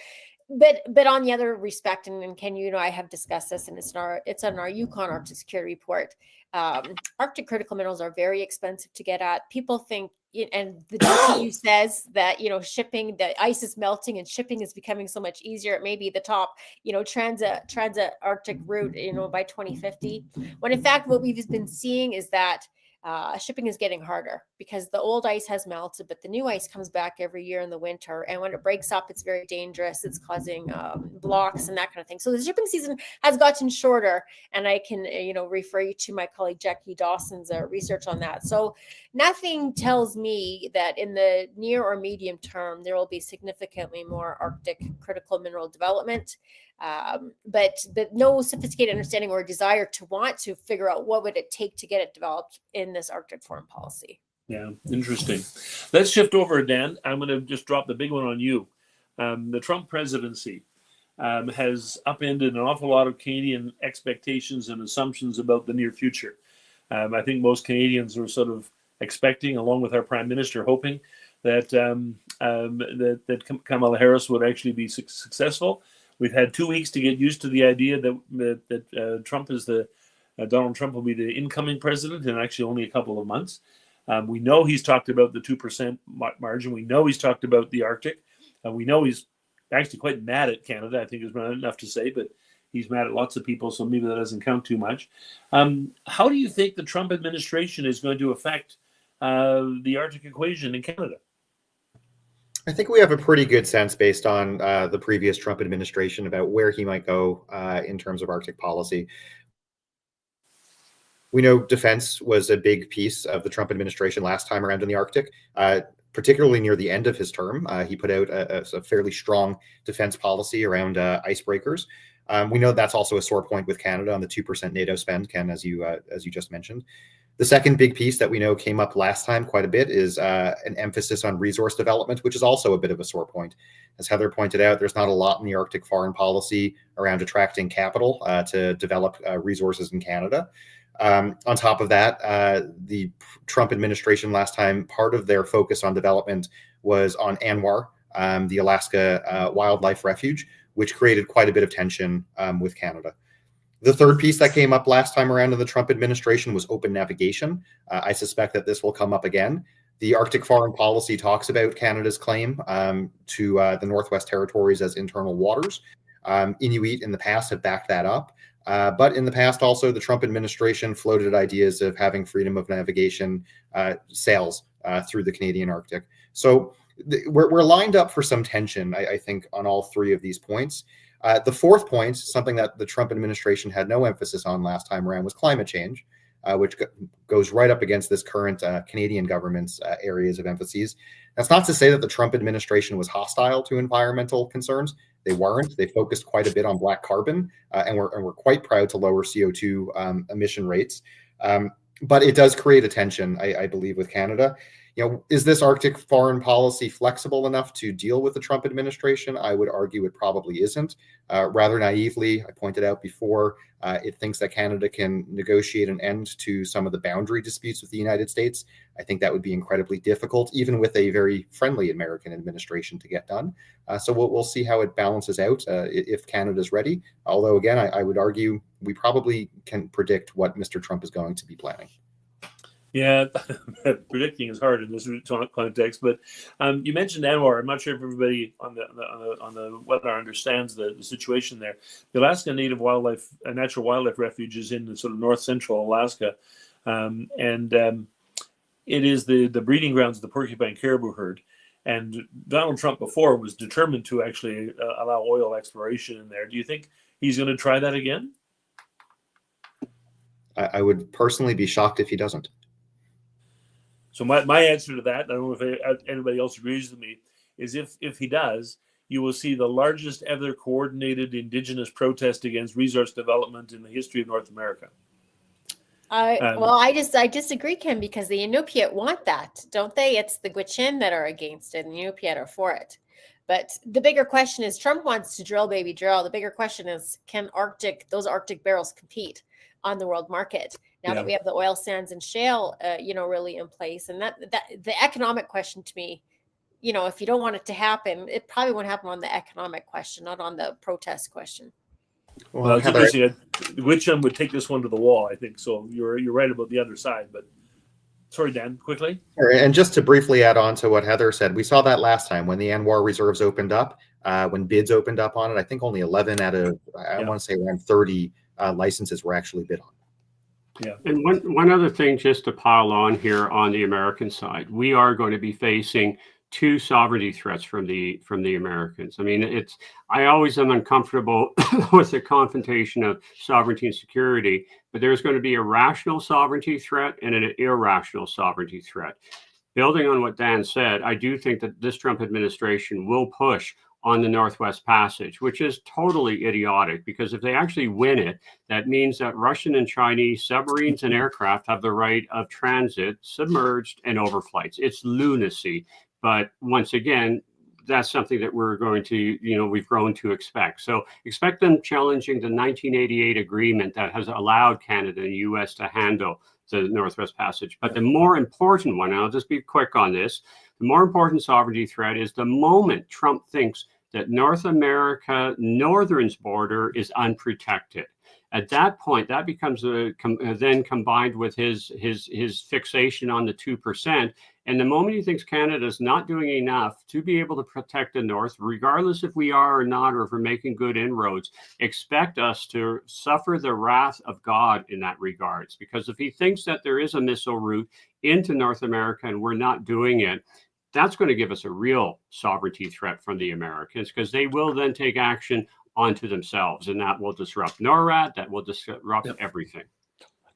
But on the other respect, and Ken, I have discussed this, and it's on our Yukon Arctic Security Report. Arctic critical minerals are very expensive to get at. People think, and the DPU says that shipping, the ice is melting and shipping is becoming so much easier. It may be the top transit Arctic route by 2050. When in fact what we've been seeing is that shipping is getting harder because the old ice has melted, but the new ice comes back every year in the winter. And when it breaks up, it's very dangerous. It's causing blocks and that kind of thing. So the shipping season has gotten shorter. And I can, refer you to my colleague Jackie Dawson's research on that. So nothing tells me that in the near or medium term, there will be significantly more Arctic critical mineral development. But no sophisticated understanding or desire to want to figure out what would it take to get it developed in this Arctic foreign policy. Yeah, interesting. Let's shift over, Dan. I'm going to just drop the big one on you. The Trump presidency has upended an awful lot of Canadian expectations and assumptions about the near future. I think most Canadians were sort of expecting, along with our Prime Minister, hoping that Kamala Harris would actually be successful. We've had 2 weeks to get used to the idea that Trump is Donald Trump will be the incoming president in actually only a couple of months. We know he's talked about the 2% margin. We know he's talked about the Arctic. We know he's actually quite mad at Canada. I think is not enough to say, but he's mad at lots of people, so maybe that doesn't count too much. How do you think the Trump administration is going to affect the Arctic equation in Canada? I think we have a pretty good sense based on the previous Trump administration about where he might go in terms of Arctic policy. We know defense was a big piece of the Trump administration last time around in the Arctic, particularly near the end of his term. He put out a fairly strong defense policy around icebreakers. We know that's also a sore point with Canada on the 2% NATO spend, Ken, as you just mentioned. The second big piece that we know came up last time quite a bit is an emphasis on resource development, which is also a bit of a sore point. As Heather pointed out, there's not a lot in the Arctic foreign policy around attracting capital to develop resources in Canada. On top of that, the Trump administration last time, part of their focus on development was on ANWR, the Alaska Wildlife Refuge, which created quite a bit of tension with Canada. The third piece that came up last time around in the Trump administration was open navigation. I suspect that this will come up again. The Arctic foreign policy talks about Canada's claim to the Northwest Territories as internal waters. Inuit in the past have backed that up. But in the past also, the Trump administration floated ideas of having freedom of navigation sails through the Canadian Arctic. So we're lined up for some tension, I think, on all three of these points. The fourth point, something that the Trump administration had no emphasis on last time around, was climate change, which goes right up against this current Canadian government's areas of emphasis. That's not to say that the Trump administration was hostile to environmental concerns. They weren't. They focused quite a bit on black carbon, and we're quite proud to lower CO2 emission rates. But it does create a tension, I believe, with Canada. Is this Arctic foreign policy flexible enough to deal with the Trump administration? I would argue it probably isn't. Rather naively, I pointed out before, it thinks that Canada can negotiate an end to some of the boundary disputes with the United States. I think that would be incredibly difficult, even with a very friendly American administration, to get done. So we'll see how it balances out if Canada's ready. Although, again, I would argue we probably can predict what Mr. Trump is going to be planning. Yeah, predicting is hard in this context. But you mentioned ANWR. I'm not sure if everybody on the webinar understands the situation there. The Alaska Native Wildlife, Natural Wildlife Refuge, is in the sort of north central Alaska, and it is the breeding grounds of the porcupine caribou herd. And Donald Trump before was determined to actually allow oil exploration in there. Do you think he's going to try that again? I would personally be shocked if he doesn't. So my answer to that, I don't know if anybody else agrees with me, is if he does, you will see the largest ever coordinated Indigenous protest against resource development in the history of North America. I disagree, Ken, because the Inupiat want that, don't they? It's the Gwich'in that are against it, and the Inupiat are for it. But the bigger question is, Trump wants to drill, baby, drill. The bigger question is, can those Arctic barrels compete on the world market now that we have the oil sands and shale, really in place? And that the economic question to me, if you don't want it to happen, it probably won't happen on the economic question, not on the protest question. Well, it's interesting. Gwich'in would take this one to the wall, I think. So you're right about the other side. But sorry, Dan, quickly. And just to briefly add on to what Heather said, we saw that last time when the ANWR reserves opened up, when bids opened up on it. I think only 11 out of, I want to say around 30 licenses were actually bid on. Yeah. And one other thing, just to pile on here on the American side, we are going to be facing two sovereignty threats from the Americans. I mean, I always am uncomfortable with the confrontation of sovereignty and security, but there's going to be a rational sovereignty threat and an irrational sovereignty threat. Building on what Dan said, I do think that this Trump administration will push on the Northwest Passage, which is totally idiotic, because if they actually win it, that means that Russian and Chinese submarines and aircraft have the right of transit, submerged, and overflights. It's lunacy. But once again, that's something that we're going to, we've grown to expect. So expect them challenging the 1988 agreement that has allowed Canada and the US to handle the Northwest Passage. But the more important one, and I'll just be quick on this, the more important sovereignty threat is the moment Trump thinks that North America, Northern's border is unprotected. At that point, that becomes then combined with his fixation on the 2%. And the moment he thinks Canada is not doing enough to be able to protect the North, regardless if we are or not, or if we're making good inroads, expect us to suffer the wrath of God in that regards. Because if he thinks that there is a missile route into North America and we're not doing it, that's going to give us a real sovereignty threat from the Americans, because they will then take action onto themselves, and that will disrupt NORAD, that will disrupt everything.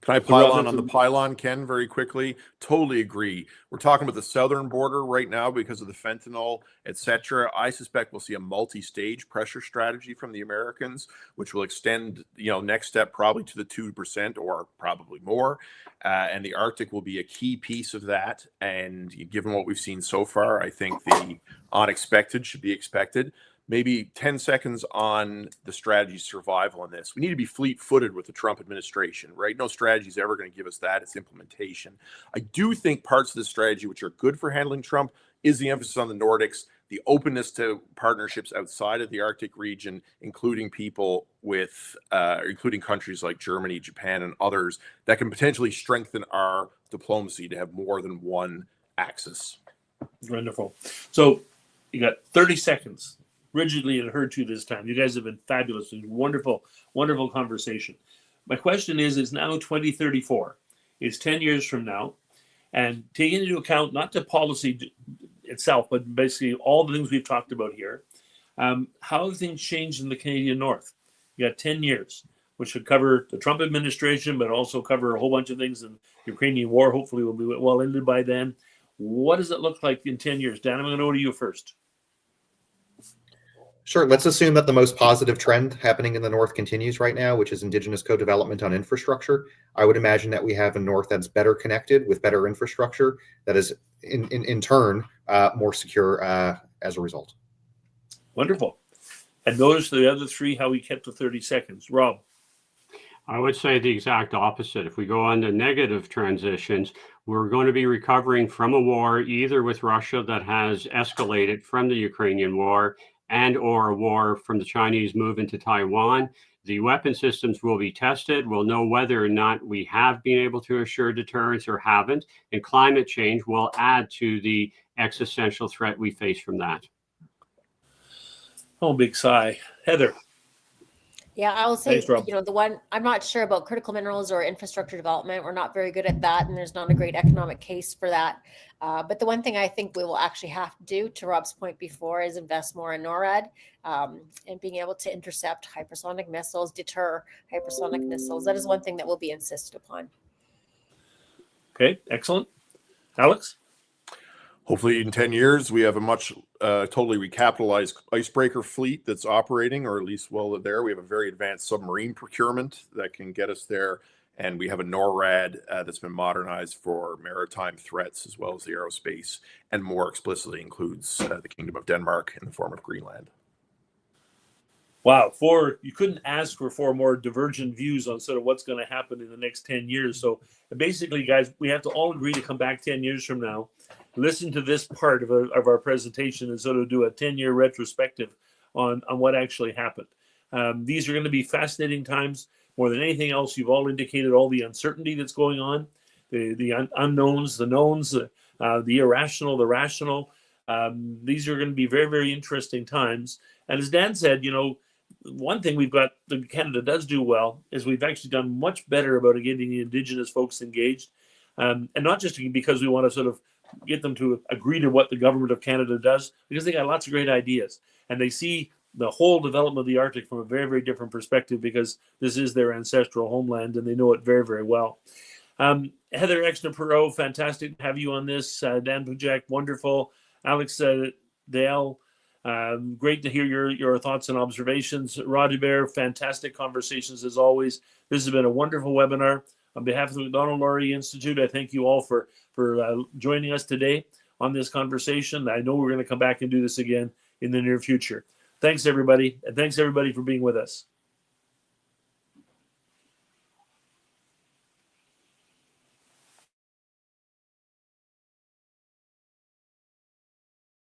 Can I pile on the pylon, Ken, very quickly? Totally agree. We're talking about the southern border right now because of the fentanyl, etc. I suspect we'll see a multi-stage pressure strategy from the Americans, which will extend, next step probably to the 2% or probably more. And the Arctic will be a key piece of that. And given what we've seen so far, I think the unexpected should be expected. Maybe 10 seconds on the strategy survival on this. We need to be fleet-footed with the Trump administration, right? No strategy is ever going to give us that. It's implementation. I do think parts of the strategy which are good for handling Trump is the emphasis on the Nordics, the openness to partnerships outside of the Arctic region, including including countries like Germany, Japan, and others that can potentially strengthen our diplomacy to have more than one axis. Wonderful. So you got 30 seconds. Rigidly adhered to this time. You guys have been fabulous and wonderful, wonderful conversation. My question is, it's now 2034. It's 10 years from now. And taking into account not the policy itself, but basically all the things we've talked about here, how have things changed in the Canadian North? You got 10 years, which should cover the Trump administration, but also cover a whole bunch of things. And the Ukrainian war hopefully will be well ended by then. What does it look like in 10 years? Dan, I'm going to go to you first. Sure. Let's assume that the most positive trend happening in the North continues right now, which is Indigenous co-development on infrastructure. I would imagine that we have a North that's better connected with better infrastructure that is in turn more secure as a result. Wonderful. And notice the other three, how we kept to 30 seconds. Rob. I would say the exact opposite. If we go on to negative transitions, we're going to be recovering from a war, either with Russia that has escalated from the Ukrainian war and or a war from the Chinese move into Taiwan. The weapon systems will be tested. We'll know whether or not we have been able to assure deterrence or haven't. And climate change will add to the existential threat we face from that. Oh, big sigh. Heather. Yeah, I will say, Thanks, Rob. the one, I'm not sure about critical minerals or infrastructure development. We're not very good at that, and there's not a great economic case for that. But the one thing I think we will actually have to do, to Rob's point before, is invest more in NORAD and being able to intercept hypersonic missiles, deter hypersonic missiles. That is one thing that will be insisted upon. Okay, excellent. Alex? Hopefully in 10 years, we have a much totally recapitalized icebreaker fleet that's operating, or at least well there. We have a very advanced submarine procurement that can get us there. And we have a NORAD that's been modernized for maritime threats as well as the aerospace, and more explicitly includes the Kingdom of Denmark in the form of Greenland. Wow, you couldn't ask for 4 more divergent views on sort of what's going to happen in the next 10 years. So basically, guys, we have to all agree to come back 10 years from now, listen to this part of our presentation, and sort of do a 10-year retrospective on what actually happened. These are going to be fascinating times. More than anything else, you've all indicated all the uncertainty that's going on, the unknowns, the knowns, the irrational, the rational. These are going to be very, very interesting times. And as Dan said, one thing we've got that Canada does do well is we've actually done much better about getting the Indigenous folks engaged. And not just because we want to sort of get them to agree to what the government of Canada does, because they got lots of great ideas. And they see the whole development of the Arctic from a very, very different perspective, because this is their ancestral homeland and they know it very, very well. Heather Exner-Perot, fantastic to have you on this. Dan Pujak, wonderful. Alex Dale, great to hear your thoughts and observations. Rod Hubert, fantastic conversations as always. This has been a wonderful webinar. On behalf of the Macdonald-Laurier Institute, I thank you all for joining us today on this conversation. I know we're going to come back and do this again in the near future. Thanks, everybody. And thanks, everybody, for being with us.